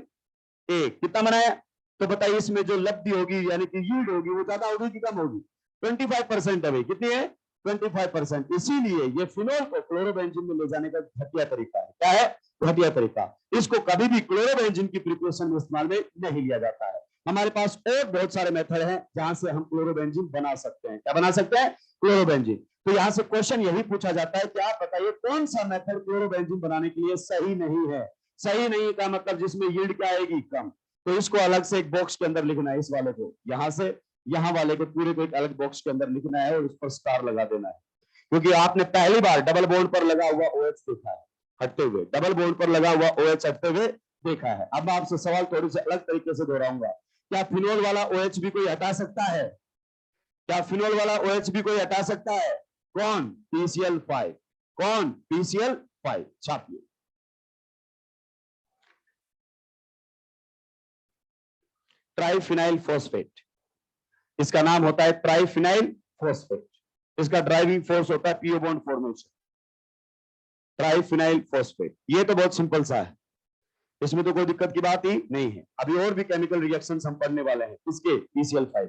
S1: 1। कितना बनाया? तो बताइए इसमें जो लब्धि होगी यानी कि यील्ड होगी वो ज्यादा होगी कि कम होगी? 25% है भाई। कितनी है? 25%। इसीलिए ये फिनोल को क्लोरोबेंजीन में ले जाने का घटिया तरीका है। क्या है? घटिया तरीका। इसको कभी भी क्लोरोबेंजीन की प्रिपरेशन में इस्तेमाल में नहीं लिया जाता है। हमारे पास और बहुत सारे मेथड हैं जहां से हम क्लोरोबेंजीन बना सकते हैं। क्या बना सकते हैं? क्लोरोबेंजीन। तो यहां से क्वेश्चन यही पूछा जाता है कि आप बताइए कौन सा मेथड क्लोरोबेंजीन बनाने के लिए सही नहीं है? सही नहीं का मतलब जिसमें यील्ड क्या आएगी? कम। तो इसको अलग से एक बॉक्स के अंदर लिखना है। इस वाले को यहां से यहां वाले को पूरे को एक अलग बॉक्स के अंदर लिखना है और उस पर स्टार लगा देना है, क्योंकि आपने पहली बार डबल बॉन्ड पर लगा हुआ OH देखा है हटते हुए, डबल बॉन्ड पर लगा हुआ OH हटते हुए देखा है। अब मैं आपसे सवाल थोड़ी से अलग तरीके से दोहराऊंगा। क्या फिनोल वाला OH भी कोई हटा सकता है? क्या फिनोल वाला OH भी कोई हटा सकता है? कौन? PCl5। कौन? PCl5। छापिए। ट्राइफिनाइल फॉस्फेट, इसका नाम होता है ट्राइफिनाइल फॉस्फेट। इसका ड्राइविंग फोर्स होता है PO bond formation, triphenyl phosphate. ये तो बहुत सिंपल सा है, इसमें तो कोई दिक्कत की बात ही नहीं है। अभी और भी केमिकल रिएक्शंस हम पढ़ने वाले हैं इसके PCl5,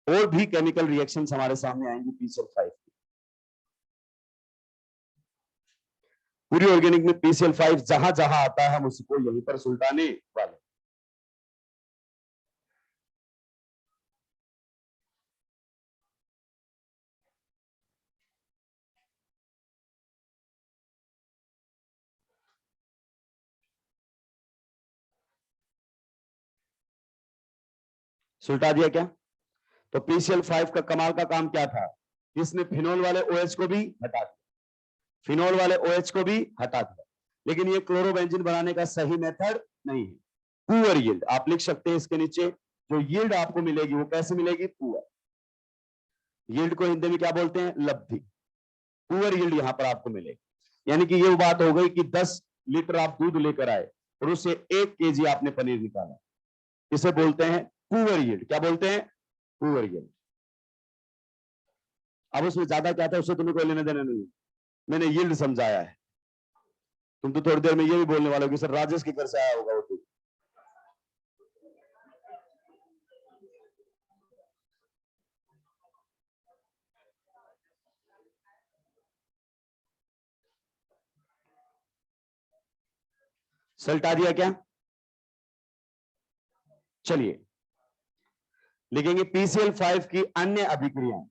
S1: और भी केमिकल रिएक्शंस हमारे सामने आएंगी PCl5 की। पूरी ऑर्गेनिक में PCl5 जहां जहां आता है हम उसको यहीं पर सुलटाने वाले। सुलटा दिया क्या? तो PCl5 का कमाल का काम क्या था, इसने फिनोल वाले OH को भी हटा दिया, फिनोल वाले OH को भी हटा दिया। लेकिन ये क्लोरोबेंजीन बनाने का सही मेथड नहीं है। पुअर यील्ड आप लिख सकते हैं इसके नीचे, जो यील्ड आपको मिलेगी वो कैसे मिलेगी? पुअर यील्ड को हिंदी में क्या बोलते हैं? लब्धि। पुअर यील्ड यहां पर आपको मिलेगी। यानी कि ये बात हो गई कि 10 लीटर आप दूध लेकर आए और उससे 1 kg आपने पनीर निकाला, इसे बोलते हैं पुअर यील्ड। क्या बोलते हैं? Poor yield. अब उसमें ज्यादा क्या था उससे तुम्हें कोई लेना देना नहीं है, मैंने यील्ड समझाया है। तुम तो थोड़ी देर में ये भी बोलने वाले हो कि सर राजेश के घर से आया होगा वो दूध। सल्टा दिया क्या? चलिए लिखेंगे PCl5 की अन्य अभिक्रियाएं,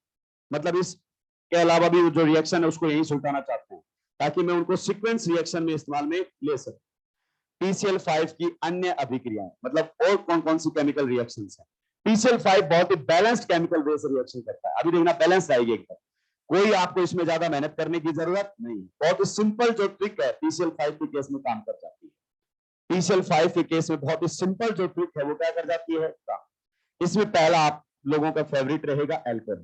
S1: मतलब इसके अलावा भी जो रिएक्शन है उसको यही सुलटाना चाहते हैं ताकि मैं उनको सीक्वेंस रिएक्शन में इस्तेमाल में ले सकूं। PCl5 की अन्य अभिक्रियाएं मतलब और कौन कौन सी केमिकल रिएक्शंस हैं? PCl5 बहुत ही बैलेंस्ड केमिकल बेस रिएक्शन करता है। अभी देखना बैलेंस आएगी एकदम, कोई आपको इसमें ज्यादा मेहनत करने की जरूरत नहीं, बहुत ही सिंपल जो ट्रिक है PCl5 के केस में काम कर जाती है। PCl5 के केस में बहुत ही सिंपल जो ट्रिक है वो क्या कर जाती है काम। इसमें पहला आप लोगों का फेवरेट रहेगा एल्कोहल।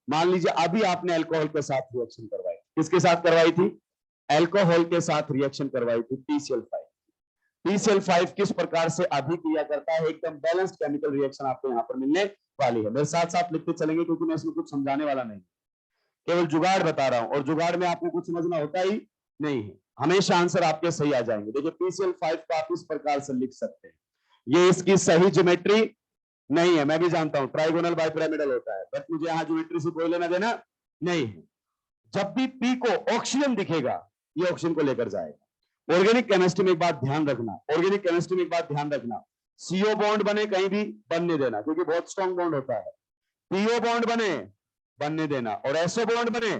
S1: मान लीजिए अभी आपने अल्कोहल के साथ रिएक्शन करवाई, किसके साथ करवाई थी? अल्कोहल के साथ रिएक्शन करवाई थी PCl5। PCl5 किस प्रकार से अभिक्रिया करता है? एकदम बैलेंस्ड केमिकल रिएक्शन आपको यहां पर मिलने वाली है। मेरे साथ साथ लिखते चलेंगे क्योंकि मैं इसमें कुछ समझाने वाला नहीं, केवल जुगाड़ बता रहा हूं, और जुगाड़ में आपको कुछ समझना होता ही नहीं है, हमेशा आंसर आपके सही आ जाएंगे। देखिए PCl5 को आप इस प्रकार से लिख सकते हैं, ये इसकी सही ज्योमेट्री नहीं है, मैं भी जानता हूं ट्राइगोनल बाइपिरामिडल होता है, बट मुझे यहां ज्योमेट्री से कोई लेना देना नहीं है। जब भी P को ऑक्सीजन दिखेगा ये ऑक्सीजन को लेकर जाएगा। ऑर्गेनिक केमिस्ट्री में एक बात ध्यान रखना, ऑर्गेनिक केमिस्ट्री में एक बात ध्यान रखना, CO बॉन्ड बने कहीं भी बनने देना क्योंकि बहुत स्ट्रॉन्ग बॉन्ड होता है। PO बॉन्ड बने बनने देना, और SO बॉन्ड बने,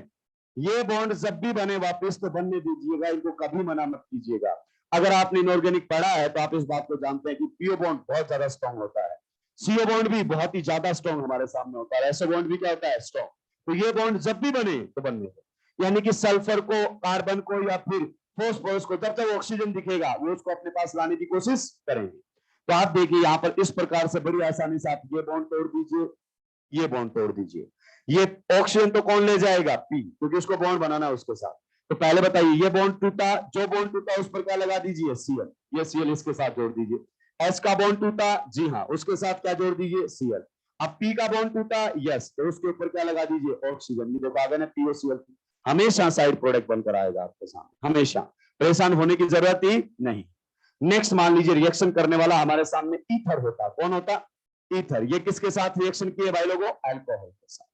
S1: ये बॉन्ड जब भी बने वापस तो बनने दीजिएगा, इनको कभी मना मत कीजिएगा। अगर आपने इनऑर्गेनिक पढ़ा है तो आप इस बात को जानते हैं कि PO बॉन्ड बहुत ज्यादा स्ट्रॉन्ग होता है, CO बॉन्ड भी बहुत ही ज्यादा स्ट्रॉन्ग हमारे सामने होता है, SO बॉन्ड भी क्या होता है? स्ट्रॉन्ग। तो ये बॉन्ड जब भी बने तो बनने दो, यानी कि सल्फर को, कार्बन को या फिर फॉस्फोरस को जब तक ऑक्सीजन दिखेगा वो उसको अपने पास लाने की कोशिश करेंगे। तो आप देखिए यहां पर इस प्रकार से बड़ी आसानी से आप ये बॉन्ड तोड़ दीजिए, ये बॉन्ड तोड़ दीजिए। ये ऑक्सीजन तो कौन ले जाएगा? P, क्योंकि उसको बॉन्ड बनाना है उसके साथ। तो पहले बताइए ये बॉन्ड टूटा, जो बॉन्ड टूटा उस पर क्या लगा दीजिए? Cl। ये Cl इसके साथ जोड़ दीजिए। S का बॉन्ड टूटा, जी हाँ, उसके साथ क्या जोड़ दीजिए? Cl। अब P का बॉन्ड टूटा, यस, तो उसके ऊपर क्या लगा दीजिए? ऑक्सीजन। ये देखो आ गया ना POCl, हमेशा साइड प्रोडक्ट बनकर आएगा आपके सामने, हमेशा, परेशान होने की जरूरत ही नहीं। नेक्स्ट मान लीजिए रिएक्शन करने वाला हमारे सामने ईथर होता, कौन होता? ईथर। ये किसके साथ रिएक्शन किए भाई लोगों? अल्कोहल के साथ।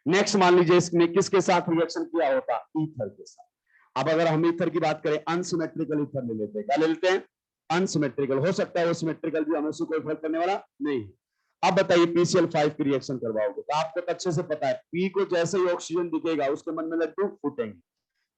S1: नेक्स्ट मान लीजिए इसने किसके साथ रिएक्शन किया होता? ईथर के साथ। अब अगर हम ईथर की बात करें, अनसिमेट्रिकल ईथर ले लेते हैं, क्या ले लेते हैं? अनसिमेट्रिकल। हो सकता है वो सिमेट्रिकल भी, हमें उससे कोई फर्क करने वाला नहीं है। अब बताइए PCl5 की रिएक्शन करवाओगे तो आपको तो अच्छे से पता है P को जैसे ही ऑक्सीजन दिखेगा उसके मन में लड्डू फूटेंगे,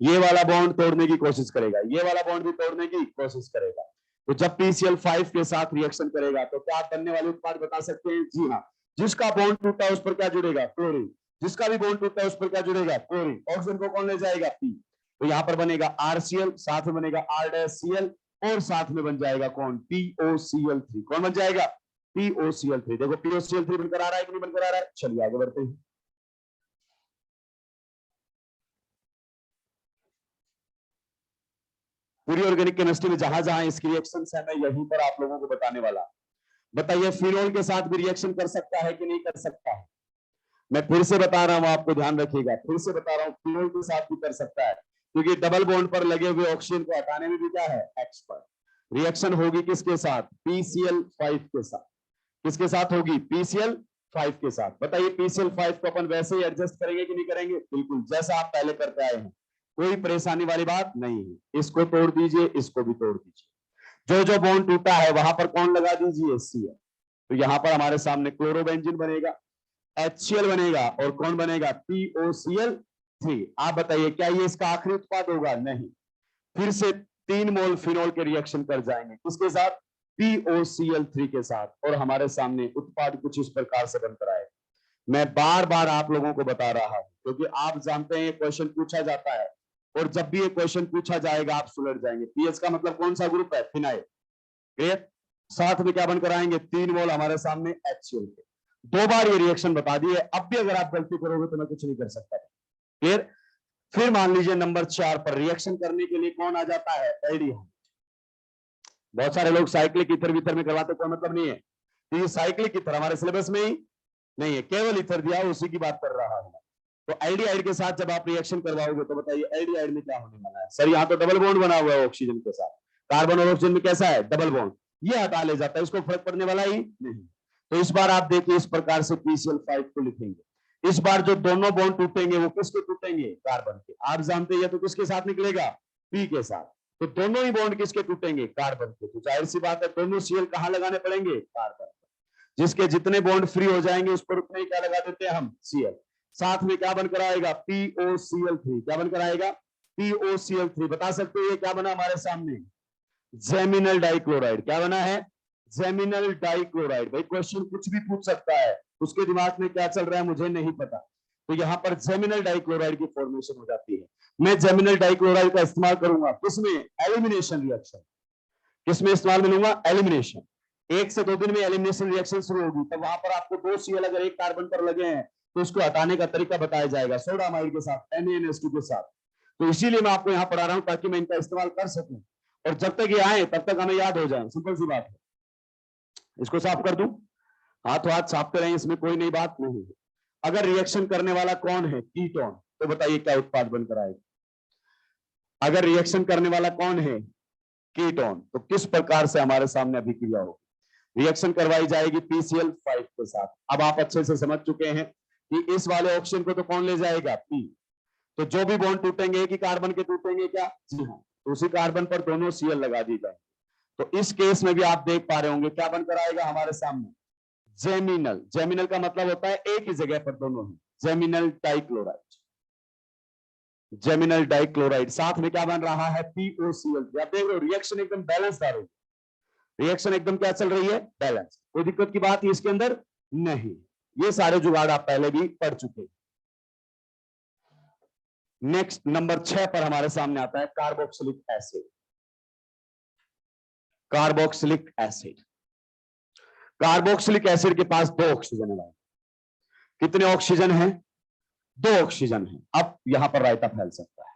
S1: ये वाला बॉन्ड तोड़ने की कोशिश करेगा, ये वाला बॉन्ड भी तोड़ने की कोशिश करेगा। तो जब PCl5 के साथ रिएक्शन करेगा तो क्या बनने वाले उत्पाद बता सकते हैं? जी हाँ, जिसका बॉन्ड टूटा उस पर क्या जुड़ेगा? क्लोरीन। जिसका भी बॉन्ड टूटा उस पर क्या जुड़ेगा? क्लोरीन। ऑक्सीजन को कौन ले जाएगा? P। तो यहां पर बनेगा RCl, साथ में बनेगा R-Cl, और साथ में बन जाएगा कौन? POCl3। कौन बन जाएगा? POCl3। देखो POCl3 बनकर आ रहा है कि नहीं बनकर आ रहा है? चलिए आगे बढ़ते हैं। पूरी ऑर्गेनिक केमिस्ट्री में जहां जहां इसकी रिएक्शंस है मैं यहीं पर आप लोगों को बताने वाला। बताइए फिनोल के साथ भी रिएक्शन कर सकता है कि नहीं कर सकता है? मैं फिर से बता रहा हूं, आपको ध्यान रखिएगा, फिर से बता रहा हूं, फिनोल के साथ भी कर सकता है, क्योंकि डबल बॉन्ड पर लगे हुए ऑक्सीजन को हटाने में भी क्या है, X पर रिएक्शन होगी किसके साथ, PCl5 के साथ। किसके साथ होगी, PCl5 के साथ। बताइए PCl5 को अपन वैसे ही एडजस्ट करेंगे कि नहीं करेंगे, बिल्कुल जैसा आप पहले करते आए हैं, कोई परेशानी वाली बात नहीं है। इसको तोड़ दीजिए, इसको भी तोड़ दीजिए, जो जो बॉन्ड टूटा है वहां पर कौन लगा दीजिए, Cl। तो यहां पर हमारे सामने क्लोरोबेंजीन बनेगा, HCl बनेगा, और कौन बनेगा, POCl3। आप बताइए क्या ये इसका आखिरी उत्पाद होगा, नहीं। फिर से 3 मोल फिनोल के रिएक्शन कर जाएंगे, किसके साथ, POCl3 के साथ, और हमारे सामने उत्पाद कुछ इस प्रकार से बनकर आएगा। मैं बार बार आप लोगों को बता रहा हूं, क्योंकि आप जानते हैं ये क्वेश्चन पूछा जाता है, और जब भी ये क्वेश्चन पूछा जाएगा आप सुलझ जाएंगे। पीएच का मतलब कौन सा ग्रुप है, फिनाइल। क्लियर। साथ में क्या बनकर आएंगे, 3 मोल हमारे सामने HCl के। 2 बार ये रिएक्शन बता दिए, अब भी अगर आप गलती करोगे तो मैं कुछ नहीं कर सकता। क्लियर। फिर मान लीजिए नंबर 4 पर रिएक्शन करने के लिए कौन आ जाता है, एल्डिहाइड। बहुत सारे लोग साइक्लिक ईथर वीथर में करवाते, कोई मतलब नहीं है, ये साइक्लिक ईथर हमारे सिलेबस में ही नहीं है, केवल ईथर दिया उसी की बात कर रहा हूं। तो एल्डिहाइड के साथ जब आप रिएक्शन करवाओगे तो बताइए एल्डिहाइड में क्या होने वाला है। सर यहाँ तो डबल बॉन्ड बना हुआ है ऑक्सीजन के साथ, कार्बन और ऑक्सीजन में कैसा है, डबल बॉन्ड, ये हटा ले जाता है, इसको फर्क पड़ने वाला ही नहीं। तो इस बार आप देखिए इस प्रकार से PCl5 को लिखेंगे। इस बार जो दोनों बॉन्ड टूटेंगे वो किसके टूटेंगे, कार्बन के। आप जानते हैं तो किसके साथ निकलेगा, P के साथ। तो दोनों ही बॉन्ड किसके टूटेंगे, कार्बन के। तो जाहिर सी बात है दोनों Cl कहां लगाने पड़ेंगे, कार्बन। जिसके जितने बॉन्ड फ्री हो जाएंगे उस पर उतने ही क्या लगा देते हैं हम, Cl। साथ में क्या बनकर आएगा, POCl3। क्या बनकर आएगा, POCl3। बता सकते हो ये क्या बना हमारे सामने, जेमिनल डाइक्लोराइड। क्या बना है, जेमिनल डाइक्लोराइड। भाई क्वेश्चन कुछ भी पूछ सकता है, उसके दिमाग में क्या चल रहा है मुझे नहीं पता। तो यहां पर जेमिनल डाइक्लोराइड की फॉर्मेशन हो जाती है। मैं जेमिनल डाइक्लोराइड का इस्तेमाल करूंगा किसमें, एलिमिनेशन रिएक्शन। किसमें इस्तेमाल मिलूंगा, एलिमिनेशन। 1 से 2 दिन में एलिमिनेशन रिएक्शन शुरू होगी, तब वहां पर आपको 2 Cl अगर एक कार्बन पर लगे हैं तो उसको हटाने का तरीका बताया जाएगा, सोडामाइड के साथ, NaNH2 के साथ। तो इसीलिए मैं आपको यहां पढ़ा रहा हूं ताकि मैं इनका इस्तेमाल कर सकूं, और जब तक ये आए तब तक हमें याद हो जाए, सिंपल सी बात है। इसको साफ कर दूं, हाथ हाथ साफते रहें, इसमें कोई नई बात नहीं है। अगर रिएक्शन करने वाला कौन है, कीटोन, तो बताइए क्या उत्पाद बनकर आएगा। अगर रिएक्शन करने वाला कौन है, कीटोन, तो किस प्रकार से हमारे सामने अभिक्रिया होगी, रिएक्शन करवाई जाएगी PCl5 के साथ। अब आप अच्छे से समझ चुके हैं कि इस वाले ऑक्सीजन को तो कौन ले जाएगा, P। तो जो भी बॉन्ड टूटेंगे एक ही कार्बन के टूटेंगे क्या, जी हाँ। तो उसी कार्बन पर दोनों Cl लगा दी जाए। तो इस केस में भी आप देख पा रहे होंगे क्या बनकर आएगा हमारे सामने, जेमिनल। जेमिनल का मतलब होता है एक ही जगह पर दोनों ही, जेमिनल डाइक्लोराइड। जेमिनल डाइक्लोराइड साथ में क्या बन रहा है, POCl3। आप देख रहे हो रिएक्शन एकदम बैलेंस आ रही है, रिएक्शन एकदम क्या चल रही है, बैलेंस। कोई दिक्कत की बात इसके अंदर नहीं। ये सारे जुगाड़ आप पहले भी पढ़ चुके हैं। नेक्स्ट नंबर 6 पर हमारे सामने आता है carboxylic acid. Carboxylic acid, carboxylic acid के पास 2 ऑक्सीजन है। कितने ऑक्सीजन हैं, 2 ऑक्सीजन है। अब यहां पर रायता फैल सकता है,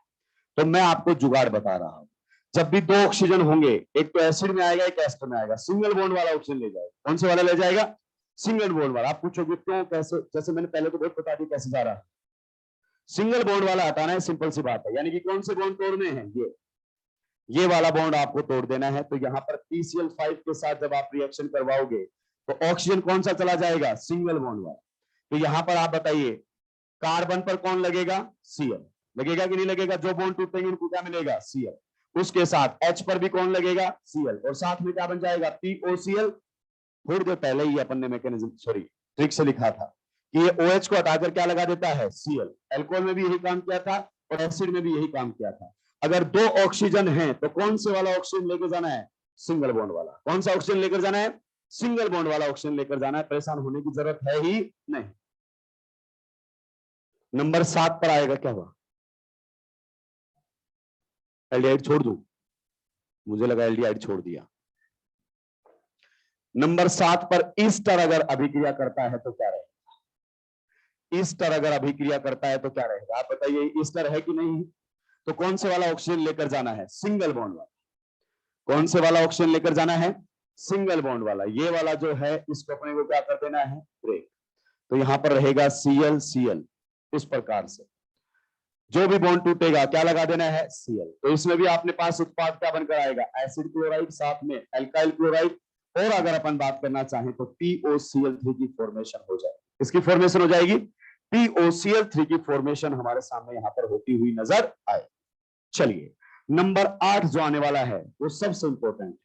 S1: तो मैं आपको जुगाड़ बता रहा हूं। जब भी 2 ऑक्सीजन होंगे, एक तो एसिड में आएगा, एक एस्टर में आएगा, सिंगल बॉन्ड वाला ऑक्सीजन ले जाएगा। कौन से वाला ले जाएगा, सिंगल बॉन्ड वाला। आप पूछोगे क्यों, कैसे, जैसे मैंने पहले तो बहुत बता दिया कैसे जा रहा है। सिंगल बॉन्ड वाला हटाना है, सिंपल सी बात है। यानी कि कौन से बॉन्ड तोड़ने हैं, ये वाला बॉन्ड आपको तोड़ देना है। तो यहां पर PCl5 के साथ जब आप रिएक्शन करवाओगे तो ऑक्सीजन कौन सा चला जाएगा, सिंगल बॉन्ड वाला। तो यहां पर आप बताइए कार्बन पर कौन लगेगा, Cl लगेगा कि नहीं लगेगा। जो बॉन्ड टूटेंगे उनको क्या मिलेगा, Cl। उसके साथ H पर भी कौन लगेगा, Cl, और साथ में क्या बन जाएगा, POCl। थोड़ी देर पहले ही अपन ने मैकेनिज्म ट्रिक से लिखा था कि ये OH को हटाकर क्या लगा देता है, Cl। एल्कोहल में भी यही काम किया था और एसिड में भी यही काम किया था। अगर 2 ऑक्सीजन है तो कौन से वाला ऑक्सीजन लेकर जाना है, सिंगल बॉन्ड वाला। कौन सा ऑक्सीजन लेकर जाना है, सिंगल बॉन्ड वाला ऑक्सीजन लेकर जाना है। परेशान होने की जरूरत है ही नहीं। नंबर 7 पर आएगा, क्या हुआ, एल्डिहाइड छोड़ दूं, मुझे लगा एल्डिहाइड छोड़ दिया। नंबर 7 पर ईस्टर अगर अभिक्रिया करता है तो क्या रहेगा, ईस्टर अगर अभिक्रिया करता है तो क्या रहेगा। आप बताइए ईस्टर है कि नहीं। तो कौन से वाला ऑक्सीजन लेकर जाना है, सिंगल बॉन्ड वाला। कौन से वाला ऑक्सीजन लेकर जाना है, सिंगल बॉन्ड वाला, ये वाला जो है इसको अपने को क्या कर देना है, ब्रेक। तो यहां पर रहेगा Cl इस प्रकार से, जो भी बॉन्ड टूटेगा क्या लगा देना है, Cl। तो इसमें भी आपने पास उत्पाद क्या बनकर आएगा, एसिड क्लोराइड साथ में एल्काइल क्लोराइड, और अगर अपन बात करना चाहें तो POCl3 की फॉर्मेशन हो जाएगी। इसकी फॉर्मेशन हो जाएगी POCl3 की फॉर्मेशन हमारे सामने यहां पर होती हुई नजर आए। चलिए नंबर 8 जो आने वाला है वो सबसे इंपॉर्टेंट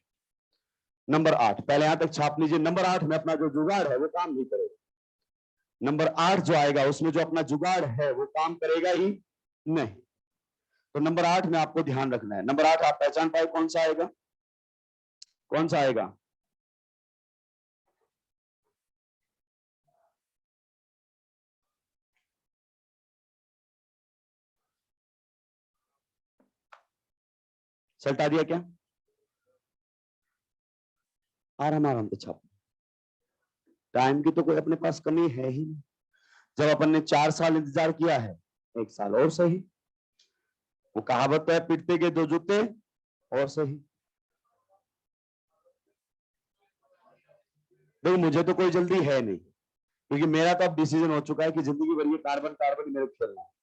S1: नंबर 8, पहले यहां तक छाप लीजिए। नंबर 8 में अपना जो जुगाड़ है वो काम नहीं करेगा। नंबर 8 जो आएगा उसमें जो अपना जुगाड़ है वो काम करेगा ही नहीं। तो नंबर 8 में आपको ध्यान रखना है। नंबर 8 आप पहचान पाए कौन सा आएगा, कौन सा आएगा, सल्टा दिया क्या, आराम आराम से छाप। टाइम की तो कोई अपने पास कमी है ही नहीं। जब अपन ने 4 साल इंतजार किया है, 1 साल और सही। वो कहावत है, पिटते के 2 जूते और सही। देखो मुझे तो कोई जल्दी है नहीं, क्योंकि मेरा तो अब डिसीजन हो चुका है कि जिंदगी भर ये कार्बन कार्बन मेरे को खेलना है।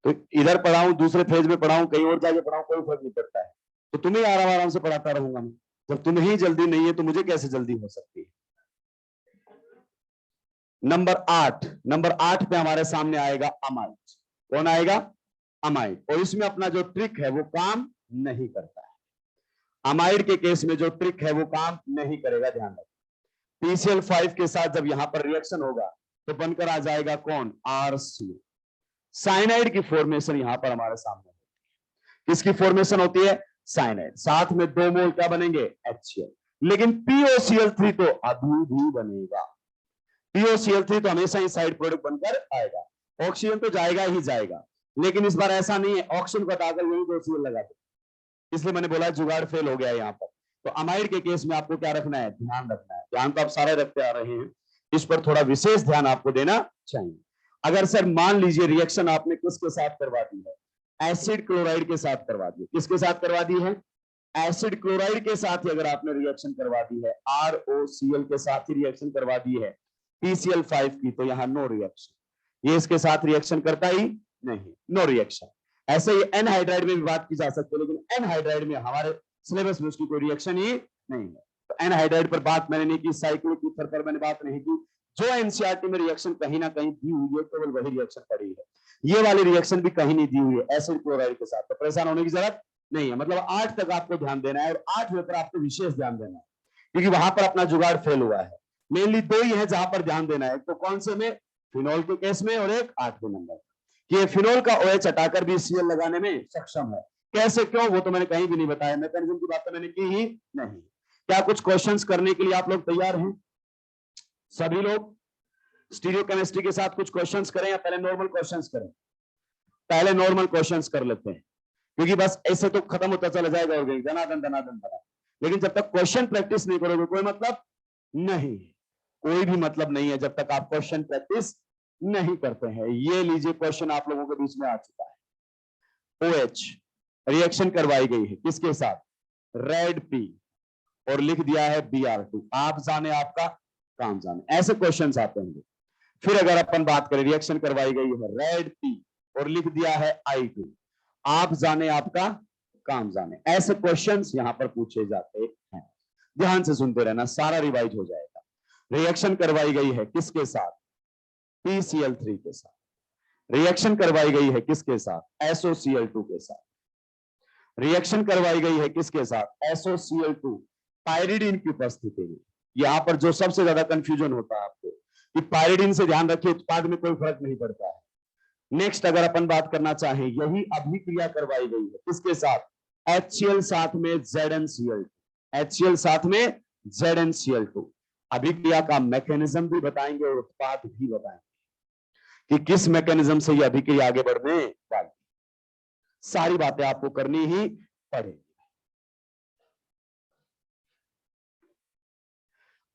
S1: तो इधर पढ़ाऊं, दूसरे फेज में पढ़ाऊं, कहीं और जाके पढ़ाऊं, कोई फर्क नहीं पड़ता है। तो तुम्हें आराम आराम से पढ़ाता रहूंगा मैं। जब तुम्हें ही जल्दी नहीं है तो मुझे कैसे जल्दी हो सकती है। नंबर 8 पे हमारे सामने आएगा अमाइड। कौन आएगा, अमाइड। और इसमें अपना जो ट्रिक है वो काम नहीं करता है। अमाइड के केस में जो ट्रिक है वो काम नहीं करेगा, ध्यान रखना। PCl5 के साथ जब यहां पर रिएक्शन होगा तो बनकर आ जाएगा कौन, RCl। साइनाइड की फॉर्मेशन यहां पर हमारे सामने है। किसकी फॉर्मेशन होती है, साइनाइड। साथ में 2 मोल क्या बनेंगे, HCl। लेकिन POCl3 तो अभी भी बनेगा। POCl3 तो हमेशा ही साइड प्रोडक्ट बनकर आएगा। ऑक्सीजन तो जाएगा ही जाएगा, लेकिन इस बार ऐसा नहीं है ऑक्सीजन को हटाकर यही 2 Cl लगा दे। इसलिए मैंने बोला जुगाड़ फेल हो गया यहाँ पर। तो अमाइड के केस में आपको क्या रखना है, ध्यान रखना है। ध्यान तो आप सारे रखते आ रहे हैं, इस पर थोड़ा विशेष ध्यान आपको देना चाहिए। अगर सर मान लीजिए रिएक्शन आपने किसके साथ करवा दी है, एसिड क्लोराइड के साथ करवा दी, किसके साथ करवा दी है, एसिड क्लोराइड के साथ ही अगर आपने रिएक्शन करवा दी है, ROCl के साथ ही रिएक्शन करवा दी है PCl5 की, तो यहां नो रिएक्शन। ये इसके साथ रिएक्शन करता ही नहीं, नो रिएक्शन। ऐसे ही एनहाइड्राइड में भी बात की जा सकती है, लेकिन एनहाइड्राइड में हमारे सिलेबस में उसकी कोई रिएक्शन ही नहीं है। तो एनहाइड्राइड पर बात मैंने नहीं की, साइक्लिक ईथर पर मैंने बात नहीं की। जो एनसीईआरटी में रिएक्शन कहीं ना कहीं दी हुई है केवल वही रिएक्शन पड़ी है। ये वाली रिएक्शन भी कहीं नहीं दी हुई है एसिड क्लोराइड के साथ, तो परेशान होने की जरूरत नहीं है। मतलब 8 तक आपको ध्यान देना है, और 8 पर आपको विशेष ध्यान देना है, क्योंकि वहां पर अपना जुगाड़ फेल हुआ है। मेनली 2 ही है जहां पर ध्यान देना है, तो कौन से में, फिनोल के केस में, और एक 8वें नंबर कि फिनोल का OH हटाकर भी Cl लगाने में सक्षम है। कैसे, क्यों, वो तो मैंने कहीं भी नहीं बताया। मैकेनिज्म की बात तो मैंने की ही नहीं। क्या कुछ क्वेश्चंस करने के लिए आप लोग तैयार हैं, सभी लोग? स्टीरियोकेमिस्ट्री के साथ कुछ क्वेश्चंस करें या पहले नॉर्मल क्वेश्चंस करें? पहले नॉर्मल क्वेश्चंस कर लेते हैं, क्योंकि बस ऐसे तो खत्म होता चला जाएगा और धनाधन धनाधन धना। लेकिन जब तक क्वेश्चन प्रैक्टिस नहीं करोगे कोई मतलब नहीं, कोई भी मतलब नहीं है जब तक आप क्वेश्चन प्रैक्टिस नहीं करते हैं। ये लीजिए क्वेश्चन आप लोगों के बीच में आ चुका है। OH रिएक्शन करवाई गई है किसके साथ, रेड P, और लिख दिया है Br2। आप जाने आपका काम जाने, ऐसे क्वेश्चंस आते हैं। फिर अगर अपन बात करें, रिएक्शन करवाई गई है रेड P और लिख दिया है I2, आप जाने आपका काम जाने, ऐसे क्वेश्चंस यहां पर पूछे जाते हैं। ध्यान से सुनते रहना, सारा रिवाइज हो जाएगा। रिएक्शन करवाई गई है किसके साथ, PCl3 के साथ। रिएक्शन करवाई गई है किसके साथ, SOCl2 के साथ। रिएक्शन करवाई गई है किसके साथ, SOCl2 पायरिडीन की उपस्थिति में। यहां पर जो सबसे ज्यादा कंफ्यूजन होता है आपको कि पायरिडीन से ध्यान रखिए, उत्पाद में कोई फर्क नहीं पड़ता है। नेक्स्ट अगर अपन बात करना चाहें, यही अभिक्रिया करवाई गई है किसके साथ, HCl साथ में ZnCl2, HCl साथ में ZnCl2। अभिक्रिया का मैकेनिज्म भी बताएंगे और उत्पाद भी बताएंगे कि किस मैकेनिज्म से यह अभिक्रिया आगे बढ़ने वाली। सारी बातें आपको करनी ही पड़ेगी।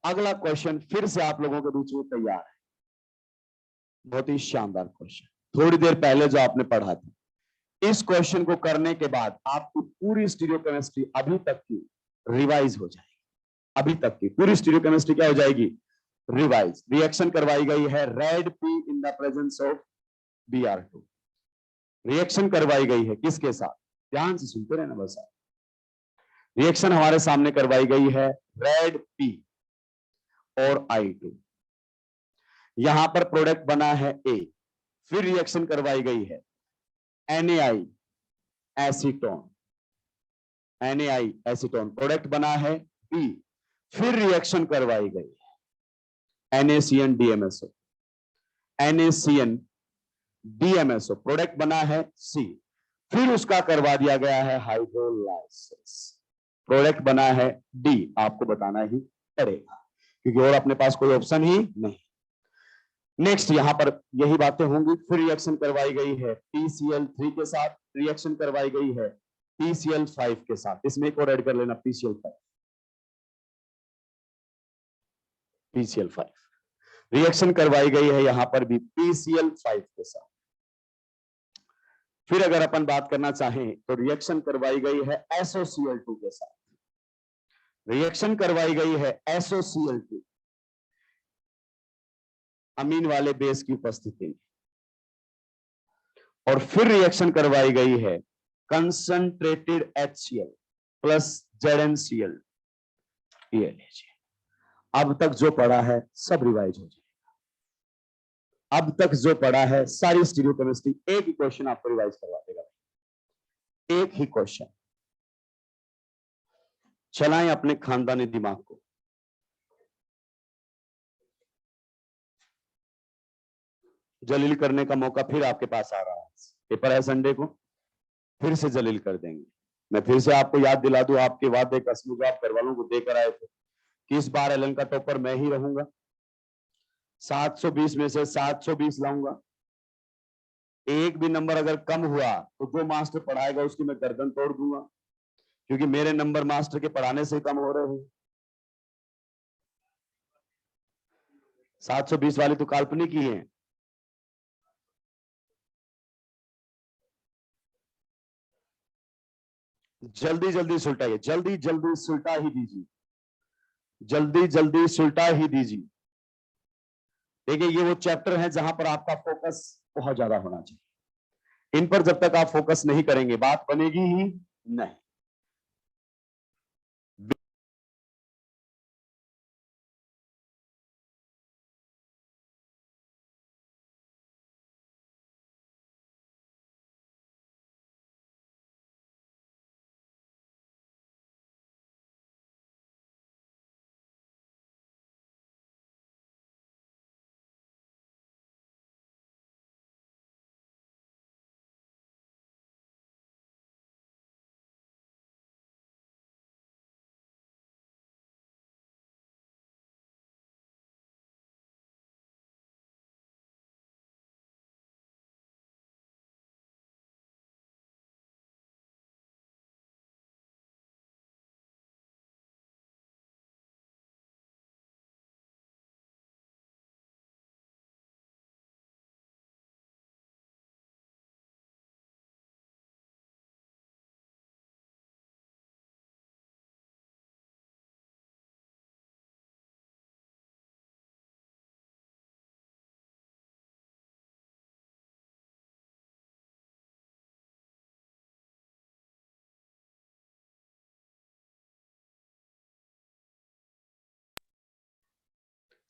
S1: अगला क्वेश्चन फिर से आप लोगों के बीच में तैयार है, बहुत ही शानदार क्वेश्चन, थोड़ी देर पहले जो आपने पढ़ा था। इस क्वेश्चन को करने के बाद आपकी पूरी स्टीरियोकेमिस्ट्री अभी तक की रिवाइज हो जाएगी। अभी तक की पूरी स्टीरियोकेमिस्ट्री क्या हो जाएगी, रिवाइज। रिएक्शन करवाई गई है red P in the presence of Br2। Reaction करवाई गई है किसके साथ, ध्यान से सुनते रहना बस। रिएक्शन हमारे सामने करवाई गई है रेड पी और I2। यहां पर प्रोडक्ट बना है ए, फिर रिएक्शन करवाई गई है NaI acetone, NaI acetone, product बना है बी, फिर रिएक्शन करवाई गई है NaCN DMSO, NaCN DMSO, product बना है सी, फिर उसका करवा दिया गया है हाइड्रोलाइसिस, प्रोडक्ट बना है डी। आपको बताना ही पड़ेगा क्योंकि और अपने पास कोई ऑप्शन ही नहीं। नेक्स्ट यहां पर यही बातें होंगी। फिर रिएक्शन करवाई गई है PCl3 के साथ, रिएक्शन करवाई गई है PCl5 के साथ, इसमें एक और ऐड कर लेना PCl5, PCl5 रिएक्शन करवाई गई है यहां पर भी PCl5 के साथ। फिर अगर अपन बात करना चाहें तो रिएक्शन करवाई गई है SOCl2 के साथ, रिएक्शन करवाई गई है SOCl2 अमीन वाले बेस की उपस्थिति में, और फिर रिएक्शन करवाई गई है कंसंट्रेटेड HCl प्लस ZnCl। ये लीजिए, अब तक जो पढ़ा है सब रिवाइज हो जाएगा। अब तक जो पढ़ा है सारी स्टीरियोकेमिस्ट्री एक ही क्वेश्चन आपको रिवाइज करवा देगा, एक ही क्वेश्चन। चलाएं अपने खानदानी दिमाग को। जलील करने का मौका फिर आपके पास आ रहा है, पेपर है संडे को, फिर से जलील कर देंगे। मैं फिर से आपको याद दिला दूं, आपके वादे कसम जो आप घर वालों को देकर आए थे कि इस बार एलन का टॉपर मैं ही रहूंगा, 720 में से 720 लाऊंगा। एक भी नंबर अगर कम हुआ तो जो मास्टर पढ़ाएगा उसकी मैं गर्दन तोड़ दूंगा, क्योंकि मेरे नंबर मास्टर के पढ़ाने से कम हो रहे हैं। 720 वाली तो काल्पनिक ही है। जल्दी जल्दी सुलटाइए, जल्दी जल्दी सुलटा ही दीजिए, जल्दी जल्दी सुलटा ही दीजिए। देखिए ये वो चैप्टर है जहां पर आपका फोकस बहुत ज्यादा होना चाहिए। इन पर जब तक आप फोकस नहीं करेंगे बात बनेगी ही नहीं।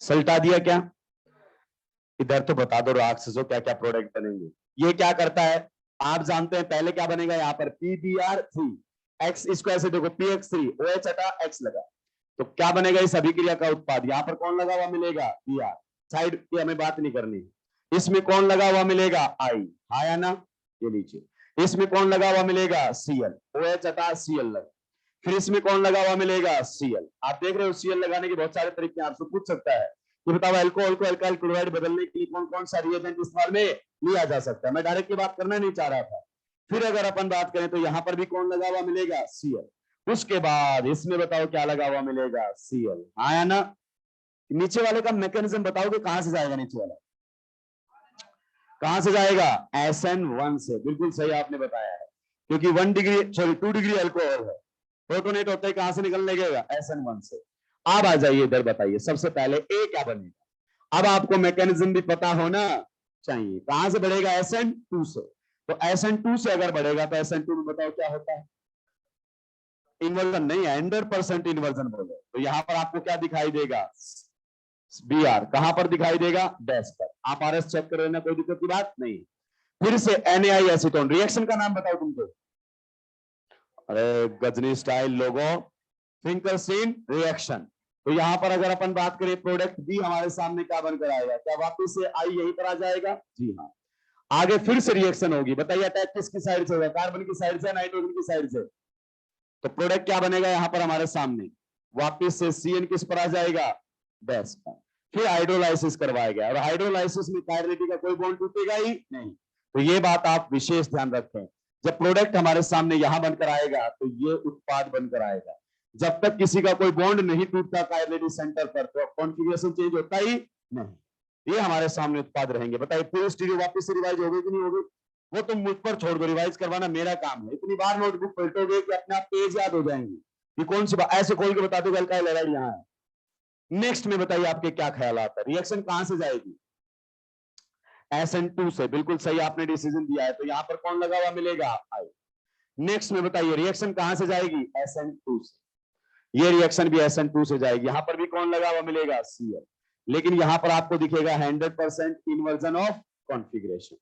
S1: सल्टा दिया क्या? इधर तो बता दो राक्षसों क्या क्या प्रोडक्ट बनेंगे। ये क्या करता है आप जानते हैं, पहले क्या बनेगा यहाँ पर PBr3 x, इसको ऐसे देखो PX3 OH हटा x लगा, तो क्या बनेगा इस अभिक्रिया का उत्पाद। यहाँ पर कौन लगा हुआ मिलेगा Br, साइड की हमें बात नहीं करनी। इसमें कौन लगा हुआ मिलेगा I, आया ना, ये लीजिए। इसमें कौन लगा हुआ मिलेगा Cl, OH हटा Cl लगा, फिर इसमें कौन लगा हुआ मिलेगा Cl। आप देख रहे हो Cl लगाने के बहुत सारे तरीके आपसे पूछ सकता है कि बताओ अल्कोहल को अल्काइल क्लोराइड बदलने के लिए कौन कौन सा रिएजेंट इस्तेमाल में लिया जा सकता है। मैं डायरेक्टली बात करना नहीं चाह रहा था। फिर अगर अपन बात करें तो यहां पर भी कौन लगा हुआ मिलेगा Cl, उसके बाद इसमें बताओ क्या लगा हुआ मिलेगा Cl, आया ना। नीचे वाले का मैकेनिज्म बताओगे कहां से जाएगा, नीचे वाला कहां से जाएगा SN1 से, बिल्कुल सही आपने बताया है, क्योंकि 2 डिग्री अल्कोहल है, प्रोटोनेट होता है कहां से निकलने लगेगा SN1 से। अब आ जाइए इधर, बताइए सबसे पहले ए क्या बनेगा। अब आपको मैकेनिज्म भी पता होना चाहिए। कहां से बढ़ेगा? SN2 से। तो SN2 से अगर बढ़ेगा तो SN2 में बताओ क्या होता है? इन्वर्जन नहीं है, 100% इन्वर्जन बोले तो यहां पर आपको क्या दिखाई देगा? BR। कहां पर दिखाई देगा? डैश पर। आप RS चेक कर लेना, कोई दिक्कत की बात नहीं। फिर से NaI एसीटोन, रिएक्शन का नाम बताओ तुमको। अरे गजनी स्टाइल लोगो, फिंकरस्टीन रिएक्शन। तो यहां पर अगर अपन बात करें प्रोडक्ट बी हमारे सामने क्या बनकर आएगा? क्या वापस से आई यहीं पर आ जाएगा? जी हाँ। आगे फिर से रिएक्शन होगी, बताइए अटैक किसकी साइड से होगा? कार्बन की साइड से, नाइट्रोजन की साइड से। तो प्रोडक्ट क्या बनेगा यहां पर हमारे सामने? वापस से CN किस पर आ जाएगा? डैश पर। फिर हाइड्रोलाइसिस करवाया गया, और हाइड्रोलाइसिस में कायरलिटी का कोई बॉन्ड टूटेगा ही नहीं। तो ये बात आप विशेष ध्यान रखें। जब प्रोडक्ट हमारे सामने यहां बनकर आएगा तो ये उत्पाद बनकर आएगा। जब तक किसी का कोई बॉन्ड नहीं टूटता कायरलिटी सेंटर पर, तो कॉन्फ़िगरेशन चेंज होता ही नहीं। ये हमारे सामने उत्पाद रहेंगे। बताइए पूरी स्टीरियो वापस से रिवाइज होगी कि नहीं होगी? वो तो मुझ पर छोड़ दो, रिवाइज करवाना मेरा काम है। इतनी बार नोटबुक पलटोगे कि अपने आप पेज याद हो जाएंगे कि कौन सी बात। ऐसे खोल के बता दो अल्काइल हैलाइड यहाँ है। नेक्स्ट में बताइए आपके क्या ख्याल आता है? रिएक्शन कहां से जाएगी? SN2 से। बिल्कुल सही आपने डिसीजन दिया है। तो यहां पर कौन लगा हुआ मिलेगा? आई। नेक्स्ट में बताइए रिएक्शन कहां से जाएगी? SN2 से। ये रिएक्शन भी SN2 से जाएगी। यहां पर भी कौन लगा हुआ मिलेगा? Cl। लेकिन यहां पर आपको दिखेगा 100% इन्वर्जन ऑफ कॉन्फ़िगरेशन।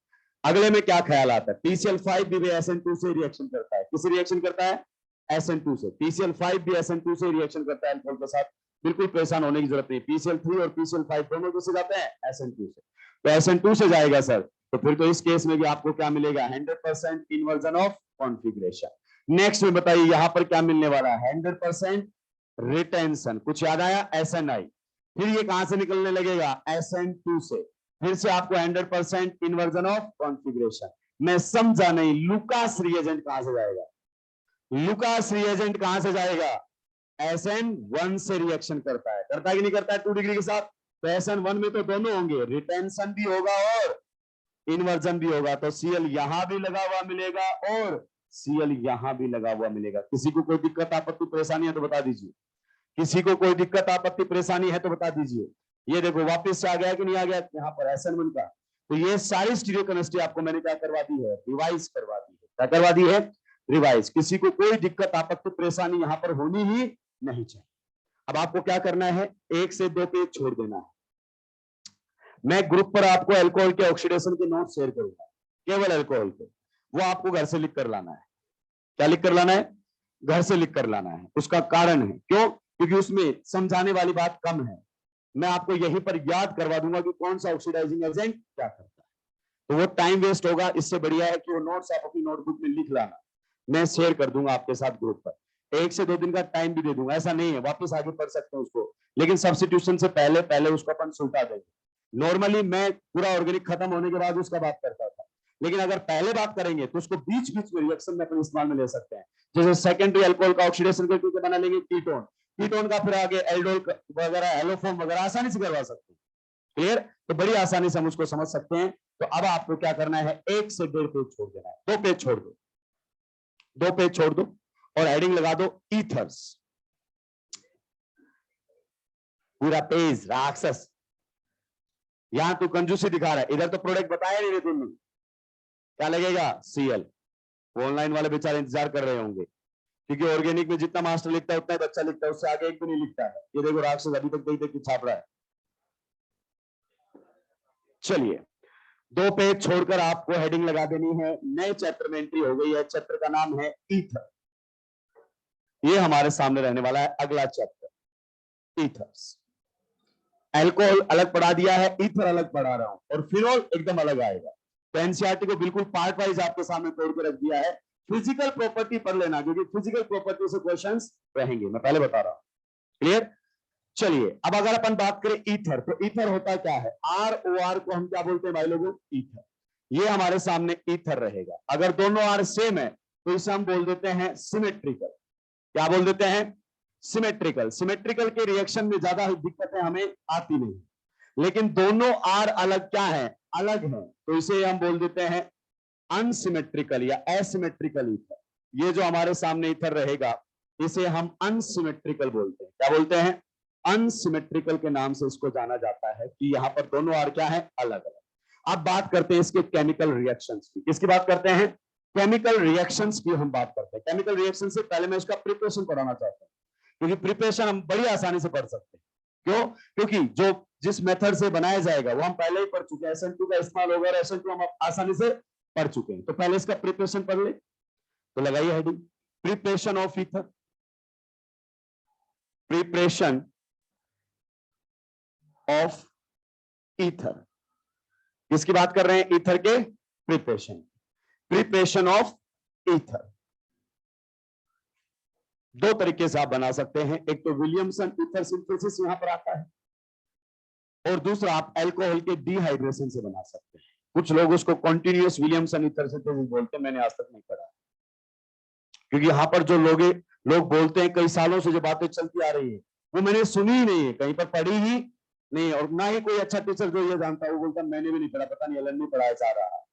S1: अगले में क्या ख्याल आता है? TCl5 भी SN2 से रिएक्शन करता है। किससे रिएक्शन करता है? SN2 से। TCl5 भी SN2 से रिएक्शन करता है अल्कोहल के साथ। बिल्कुल परेशान होने की जरूरत नहीं। PCl3 और PCl5 दोनों किससे जाते हैं? SN2 से। तो SN2 से जाएगा सर, तो फिर तो इस केस में भी आपको क्या मिलेगा? 100% इन्वर्जन ऑफ कॉन्फ़िगरेशन। नेक्स्ट में बताइए यहां पर क्या मिलने वाला है? 100% रिटेंशन। कुछ याद आया? SNI। फिर ये कहां से निकलने लगेगा? SN2 से। फिर से आपको 100% इन्वर्जन ऑफ कॉन्फ़िगरेशन। मैं समझा नहीं, लुकास रिएजेंट कहां से जाएगा? लुकास रिएजेंट कहां से जाएगा? SN1 से रिएक्शन करता है। करता है कि नहीं करता है 2 डिग्री के साथ? तो SN1 में तो दोनों होंगे, रिटेंशन भी होगा और इन्वर्जन भी होगा। तो Cl यहां भी लगा हुआ मिलेगा और Cl यहां भी लगा हुआ मिलेगा। किसी को कोई दिक्कत आपत्ति परेशानी है तो बता दीजिए। किसी को कोई दिक्कत आपत्ति परेशानी है तो बता दीजिए। ये देखो वापस से आ गया कि नहीं आ गया यहाँ पर SN1 का। तो ये सारी स्टीरियोकेमिस्ट्री आपको मैंने क्या करवा दी है? रिवाइज करवा दी है। क्या करवा दी है? रिवाइज। किसी को कोई दिक्कत आपत्ति परेशानी यहाँ पर होनी ही नहीं चाहिए। अब आपको क्या करना है? 1 से 2 पेज छोड़ देना है। मैं ग्रुप पर आपको अल्कोहल के ऑक्सीडेशन के नोट शेयर करूंगा, केवल अल्कोहल के। वो आपको घर से लिख कर लाना है। क्या लिख कर लाना है? घर से लिख कर लाना है। उसका कारण है, क्यों? क्योंकि उसमें समझाने वाली बात कम है। मैं आपको यहीं पर याद करवा दूंगा कि कौन सा ऑक्सीडाइजिंग एजेंट क्या करता है। तो वो टाइम वेस्ट होगा। इससे बढ़िया है कि वो नोट्स आप अपनी नोटबुक में लिख लाना। मैं शेयर कर दूंगा आपके साथ ग्रुप पर। 1 से 2 दिन का टाइम भी दे दूंगा, ऐसा नहीं है, वापस आगे पढ़ सकते हैं उसको। लेकिन सब्स्टिट्यूशन से पहले पहले उसको अपन सुलटा देंगे। नॉर्मली मैं पूरा ऑर्गेनिक खत्म होने के बाद उसका बात करता था, लेकिन अगर पहले बात करेंगे तो उसको बीच बीच में रिएक्शन में अपन इस्तेमाल में ले सकते हैं। जैसे सेकेंडरी अल्कोहल का ऑक्सीडेशन करके बना लेंगे कीटोन, कीटोन का फिर आगे एल्डोल वगैरह, एलोफॉर्म वगैरह आसानी से करवा सकते हैं। क्लियर? तो बड़ी आसानी से हम उसको समझ सकते हैं। तो अब आपको क्या करना है? 1 से 1.5 पेज छोड़ देना है। 2 पेज छोड़ दो, 2 पेज छोड़ दो और हेडिंग लगा दो ईथर्स। पूरा पेज राक्षस। यहां तू कंजूसी दिखा रहा है, इधर तो प्रोडक्ट बताया नहीं तुमने। क्या लगेगा? Cl। ऑनलाइन वाले बेचारे इंतजार कर रहे होंगे, क्योंकि ऑर्गेनिक में जितना मास्टर लिखता है उतना ही बच्चा लिखता है, उससे आगे एक भी नहीं लिखता है। ये देखो राक्षस अभी तक देख देख के छाप रहा है। चलिए 2 पेज छोड़कर आपको हेडिंग लगा देनी है। नए चैप्टर में एंट्री हो गई है। चैप्टर का नाम है ईथर। ये हमारे सामने रहने वाला है अगला चैप्टर, ईथर्स। अल्कोहल अलग पढ़ा दिया है, ईथर अलग पढ़ा रहा हूं, और फिनोल एकदम अलग आएगा। तो एनसीईआरटी को बिल्कुल पार्ट वाइज आपके सामने तोड़ के रख दिया है। फिजिकल प्रॉपर्टी पढ़ लेना, क्योंकि फिजिकल प्रॉपर्टी से क्वेश्चंस रहेंगे, मैं पहले बता रहा हूं। क्लियर? चलिए अब अगर अपन बात करें ईथर, तो ईथर होता क्या है? ROR को हम क्या बोलते हैं भाई लोगों? ईथर। ये हमारे सामने ईथर रहेगा। अगर दोनों R सेम है तो इसे हम बोल देते हैं सिमेट्रिकल। क्या बोल देते हैं? सिमेट्रिकल। सिमेट्रिकल के रिएक्शन में ज्यादा दिक्कतें हमें आती नहीं, लेकिन दोनों R अलग क्या है? अलग है, तो इसे हम बोल देते हैं अनसिमेट्रिकल या एसिमेट्रिकल ईथर। ये जो हमारे सामने ईथर रहेगा इसे हम अनसिमेट्रिकल बोलते हैं। क्या बोलते हैं? अनसिमेट्रिकल के नाम से इसको जाना जाता है कि यहां पर दोनों आर क्या है, अलग अलग। अब बात करते हैं इसके केमिकल रिएक्शंस की। किसकी बात करते हैं? केमिकल रिएक्शंस की हम बात करते हैं। केमिकल रिएक्शन से पहले मैं इसका प्रिपरेशन पढ़ाना चाहता हूं, क्योंकि प्रिपरेशन हम बड़ी आसानी से पढ़ सकते हैं। क्यों? क्योंकि जो जिस मेथड से बनाया जाएगा वो हम पहले ही पढ़ चुके हैं। SN2 का इस्तेमाल होगा और SN2 हम आसानी से पढ़ चुके हैं। तो पहले इसका प्रिपरेशन पढ़ ले। तो लगाइए heading, preparation of ether. Preparation of ether. किसकी बात कर रहे हैं? ईथर के प्रिपरेशन। प्रिपरेशन ऑफ ईथर दो तरीके से आप बना सकते हैं। एक तो विलियमसन ईथर सिंथेसिस यहां पर आता है, और दूसरा आप अल्कोहल के डिहाइड्रेशन से बना सकते हैं। कुछ लोग उसको कॉन्टिन्यूअस विलियमसन ईथर सिंथेसिस बोलते हैं, मैंने आज तक नहीं पढ़ा, क्योंकि यहां पर जो लोग बोलते हैं, कई सालों से जो बातें चलती आ रही है वो मैंने सुनी ही नहीं है, कहीं पर पढ़ी ही नहीं, और ना ही कोई अच्छा टीचर जो ये जानता है वो बोलता है मैंने भी नहीं पढ़ा, पता नहीं एलन में पढ़ाया जा रहा है।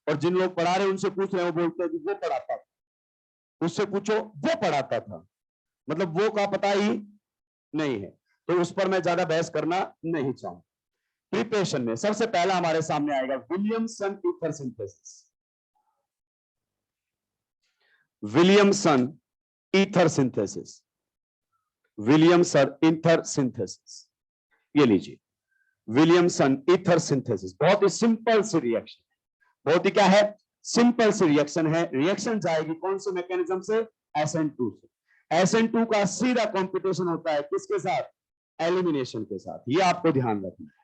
S1: और जिन लोग पढ़ा रहे हैं उनसे पूछ रहे हैं, वो बोलते हैं कि वो पढ़ाता था, उससे पूछो वो पढ़ाता था, मतलब वो का पता ही नहीं है। तो उस पर मैं ज्यादा बहस करना नहीं चाहूंगा। प्रिपरेशन में सबसे पहला हमारे सामने आएगा Williamson ether synthesis. Williamson ether synthesis, Williamson ether synthesis, ये लीजिए विलियमसन ईथर सिंथेसिस। बहुत ही सिंपल सी रिएक्शन है, बहुत ही क्या है, सिंपल सी रिएक्शन है। रिएक्शन जाएगी कौन से मैकेनिज्म से? SN2 से। SN2 का सीधा कॉम्पिटिशन होता है किसके साथ? एलिमिनेशन के साथ। ये आपको ध्यान रखना है।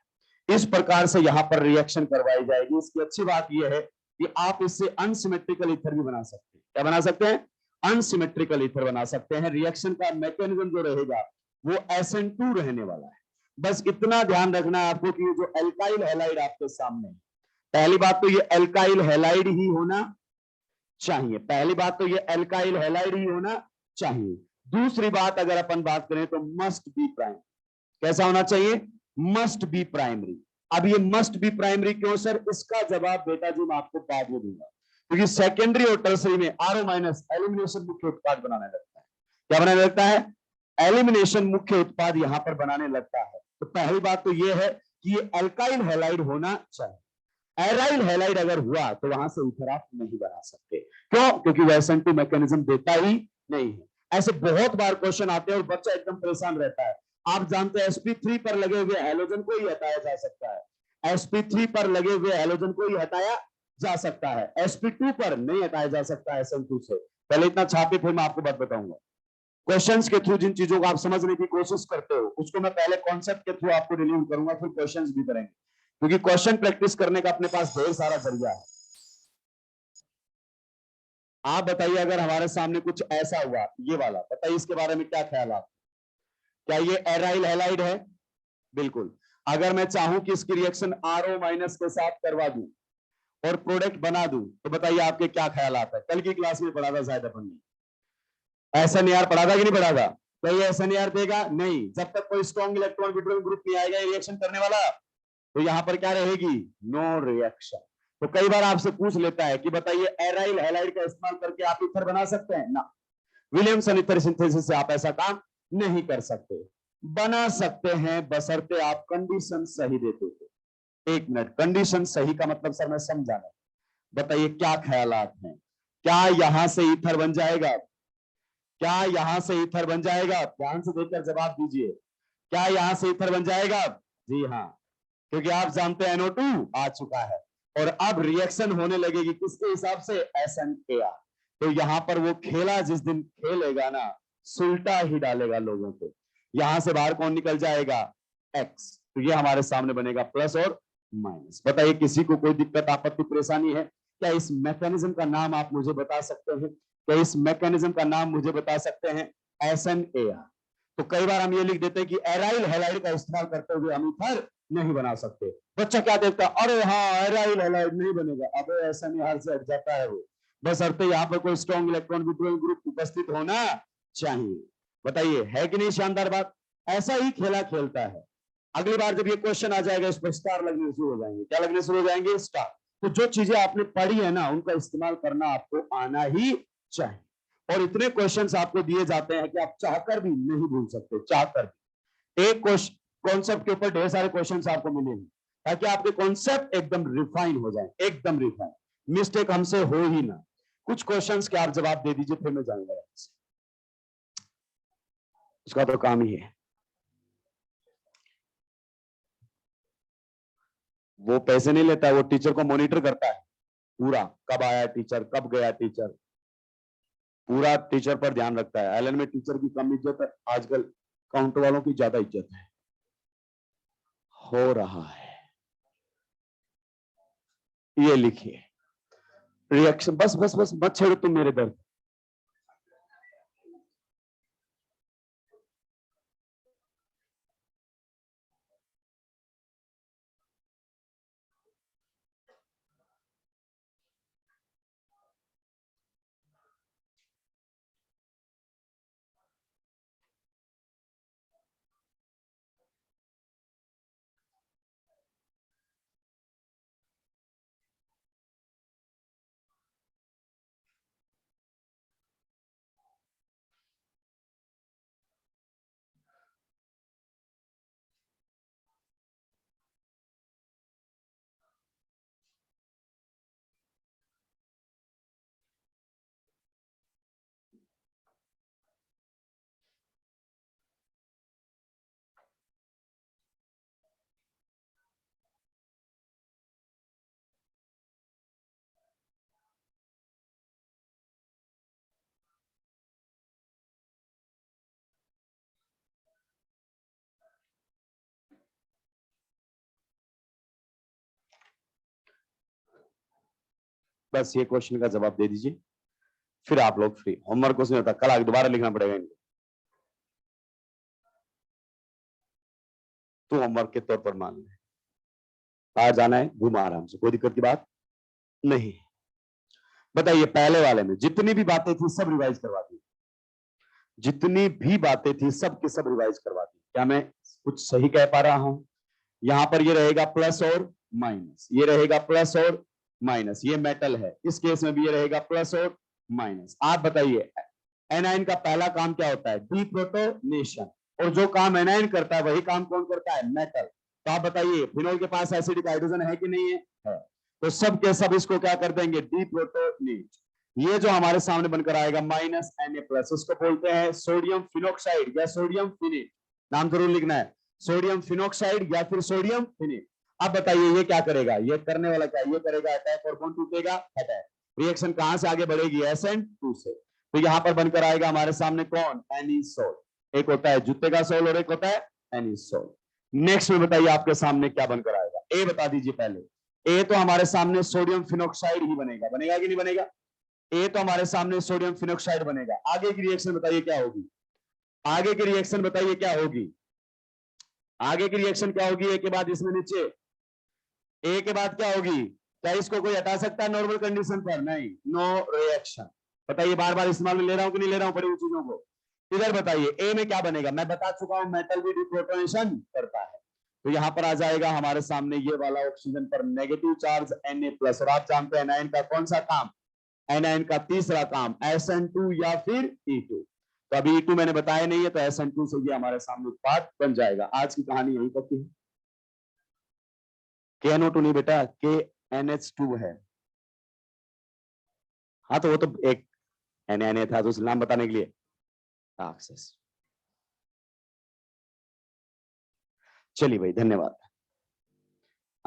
S1: इस प्रकार से यहां पर रिएक्शन करवाई जाएगी। इसकी अच्छी बात यह है कि आप इससे अनसिमेट्रिकल ईथर भी बना सकते हैं। क्या बना सकते हैं? अनसिमेट्रिकल ईथर बना सकते हैं। रिएक्शन का मैकेनिज्म जो रहेगा वो SN2 रहने वाला है। बस इतना ध्यान रखना है आपको कि ये जो एल्काइल हैलाइड आपके सामने है, पहली बात तो ये एल्काइल हैलाइड ही होना चाहिए। पहली बात तो ये एल्काइल हैलाइड ही होना चाहिए। दूसरी बात अगर अपन बात करें तो मस्ट बी प्राइम। कैसा होना चाहिए? Must be primary. अब ये मस्ट बी प्राइमरी क्यों सर? इसका जवाब बेटा जी मैं आपको बाद में दूंगा, क्योंकि सेकेंडरी और टर्सरी में RO माइनस एलिमिनेशन मुख्य उत्पाद बनाने लगता है। क्या बनाने लगता है? एलिमिनेशन मुख्य उत्पाद यहां पर बनाने लगता है। तो पहली बात तो यह है कि ये एल्काइल हैलाइड होना चाहिए। एराइल हैलाइड अगर हुआ तो वहां से ईथर आप नहीं बना सकते। क्यों? क्योंकि वो SN2 मैकेनिज्म देता ही नहीं है। ऐसे बहुत बार क्वेश्चन आते हैं और बच्चा एकदम परेशान रहता है। आप जानते हैं sp3 पर लगे हुए हैलोजन को ही हटाया जा सकता है। sp3 पर लगे हुए हैलोजन को ही हटाया जा सकता है, sp2 पर नहीं हटाया जा सकता SN2 से। पहले इतना छापे फिर मैं आपको बात बताऊंगा। क्वेश्चंस के थ्रू जिन चीजों को आप समझने की कोशिश करते हो उसको मैं पहले कॉन्सेप्ट के थ्रू आपको रिलीव करूंगा, फिर क्वेश्चंस भी करेंगे, क्योंकि क्वेश्चन प्रैक्टिस करने का अपने पास ढेर सारा जरिया है। आप बताइए अगर हमारे सामने कुछ ऐसा हुआ, ये वाला, बताइए इसके बारे में क्या ख्याल आप? क्या ये एराइल हैलाइड है? बिल्कुल। अगर मैं चाहूं कि इसकी रिएक्शन RO माइनस के साथ करवा दूं और प्रोडक्ट बना दूं, तो बताइए आपके क्या ख्याल आता है? कल की क्लास में पढ़ा था शायद अपन ने, SNAR पढ़ा था कि नहीं पढ़ा था? तो ये SNAR देगा नहीं, जब तक कोई स्ट्रॉन्ग इलेक्ट्रॉन विड्रॉइंग ग्रुप नहीं आएगा रिएक्शन करने वाला, तो यहां पर क्या रहेगी? No reaction. तो कई बार आपसे पूछ लेता है कि बताइए एराइल हैलाइड का इस्तेमाल करके आप ईथर बना सकते हैं ना? विलियमसन ईथर सिंथेसिस से आप ऐसा काम नहीं कर सकते। बना सकते हैं बशर्ते आप कंडीशन सही देते थे। एक मिनट, कंडीशन सही का मतलब सर मैं समझा नहीं, बताइए क्या ख्यालात हैं? क्या यहां से ईथर बन जाएगा? क्या यहां से ईथर बन जाएगा? ध्यान से देखकर जवाब दीजिए, क्या यहां से ईथर बन जाएगा? जी हाँ, क्योंकि आप जानते हैं NO2 आ चुका है और अब रिएक्शन होने लगेगी किसके हिसाब से? SNAR। तो यहां पर वो खेला जिस दिन खेलेगा ना, सुलटा ही डालेगा लोगों को। यहां से बाहर कौन निकल जाएगा? X। तो ये हमारे सामने बनेगा प्लस और माइनस। बताइए किसी को कोई दिक्कत आपत्ति परेशानी है? क्या इस मैकेनिज्म का नाम आप मुझे बता सकते हैं? क्या इस मैकेनिज्म का नाम मुझे बता सकते हैं? SNAR। तो कई बार हम ये लिख देते हैं कि एराइल हैलाइड का इस्तेमाल करते हुए हम ईथर नहीं बना सकते। बच्चा क्या देखता है? अरे हाँ एराइल हैलाइड नहीं बनेगा, अब SNAR से हट जाता है वो, बस अर्थ यहाँ पर कोई स्ट्रॉन्ग इलेक्ट्रॉन विड्रॉइंग ग्रुप उपस्थित होना चाहिए। बताइए है कि नहीं शानदार बात? ऐसा ही खेला खेलता है। अगली बार जब ये क्वेश्चन आ जाएगा इस पर स्टार लगने शुरू हो जाएंगे। क्या लगने शुरू हो जाएंगे? स्टार। तो जो चीजें आपने पढ़ी है ना उनका इस्तेमाल करना आपको आना ही चाहिए। और इतने क्वेश्चंस आपको दिए जाते हैं कि आप चाहकर भी नहीं भूल सकते, चाहकर भी। एक कॉन्सेप्ट के ऊपर ढेर सारे क्वेश्चंस आपको मिलेंगे, ताकि आपके कॉन्सेप्ट एकदम रिफाइन हो जाए, एकदम रिफाइन, मिस्टेक हमसे हो ही ना। कुछ क्वेश्चंस के आप जवाब दे दीजिए, फिर मैं जाऊंगा। उसका तो काम ही है। वो पैसे नहीं लेता है, वो टीचर को मॉनिटर करता है पूरा, कब आया टीचर, कब गया टीचर, पूरा टीचर पर ध्यान रखता है। आइलैंड में टीचर की कम इज्जत है, आजकल काउंटर वालों की ज्यादा इज्जत है, हो रहा है। ये लिखिए रिएक्शन, बस बस बस मत छेड़ो तुम मेरे दर्द। बस ये क्वेश्चन का जवाब दे दीजिए, फिर आप लोग फ्री। होमवर्क कुछ नहीं होता, कल आगे दोबारा लिखना पड़ेगा इनको, तो होमवर्क के तौर पर मान लें। बाहर जाना है, घूमा आराम से, कोई दिक्कत की बात नहीं। बताइए, पहले वाले में जितनी भी बातें थी सब रिवाइज करवा दी, जितनी भी बातें थी सब की सब रिवाइज करवा दी। क्या मैं कुछ सही कह पा रहा हूं? यहां पर ये रहेगा प्लस और माइनस, ये रहेगा प्लस और माइनस, ये मेटल है, इस केस में भी ये रहेगा प्लस और माइनस। आप बताइए, एनाइन का पहला काम क्या होता है? डीप्रोटोनेशन। और जो काम एनाइन करता है वही काम कौन करता है? मेटल। तो आप बताइए, फिनोल के पास एसिडिक हाइड्रोजन है कि नहीं है? है। तो सब के सब इसको क्या कर देंगे? डीप्रोटोनेट। ये जो हमारे सामने बनकर आएगा माइनस Na प्लस, उसको बोलते हैं सोडियम फिनोक्साइड या सोडियम फिनेट। नाम जरूर लिखना है, सोडियम फिनोक्साइड या फिर सोडियम फिनेट। अब बताइए ये क्या करेगा? ये करने वाला क्या? ये करेगा अटैक, और कौन टूटेगा? अटैक। रिएक्शन कहां से आगे बढ़ेगी? SN2 से। तो यहां पर बनकर आएगा हमारे सामने कौन? एनिसोल। एक होता है जूते का सोल और एक होता है एनिसोल। नेक्स्ट में बताइए आपके सामने क्या बनकर आएगा? ए बता दीजिए पहले। ए तो हमारे सामने सोडियम फिनोक्साइड ही बनेगा, बनेगा कि नहीं बनेगा? ए तो हमारे सामने सोडियम फिनोक्साइड बनेगा। आगे की रिएक्शन बताइए क्या होगी? आगे की रिएक्शन बताइए क्या होगी? आगे की रिएक्शन क्या होगी? ए के बाद इसमें नीचे, ए के बाद क्या होगी? क्या इसको कोई हटा सकता है नॉर्मल कंडीशन पर? नहीं, नो रिएक्शन। बताइए, बार बार इस्तेमाल में ले रहा हूं कि नहीं ले रहा हूं बड़ी चीजों को? इधर बताइए ए में क्या बनेगा? मैं बता चुका हूं, मेटल भी डिप्रोटोनेशन करता है। तो यहां पर आ जाएगा हमारे सामने ये वाला ऑक्सीजन पर नेगेटिव चार्ज Na प्लस। और आप जानते हैं एनाइन का कौन सा काम? एनाइन का तीसरा काम SN2 या फिर E2। तो अभी E2 मैंने बताया नहीं है, तो SN2 से ये हमारे सामने उत्पाद बन जाएगा। आज की कहानी यहीं तक की है। KNO2 नहीं बेटा, KNH2 है। हाँ तो वो तो एक Na था, तो उस नाम बताने के लिए एक्सेस। चलिए भाई, धन्यवाद।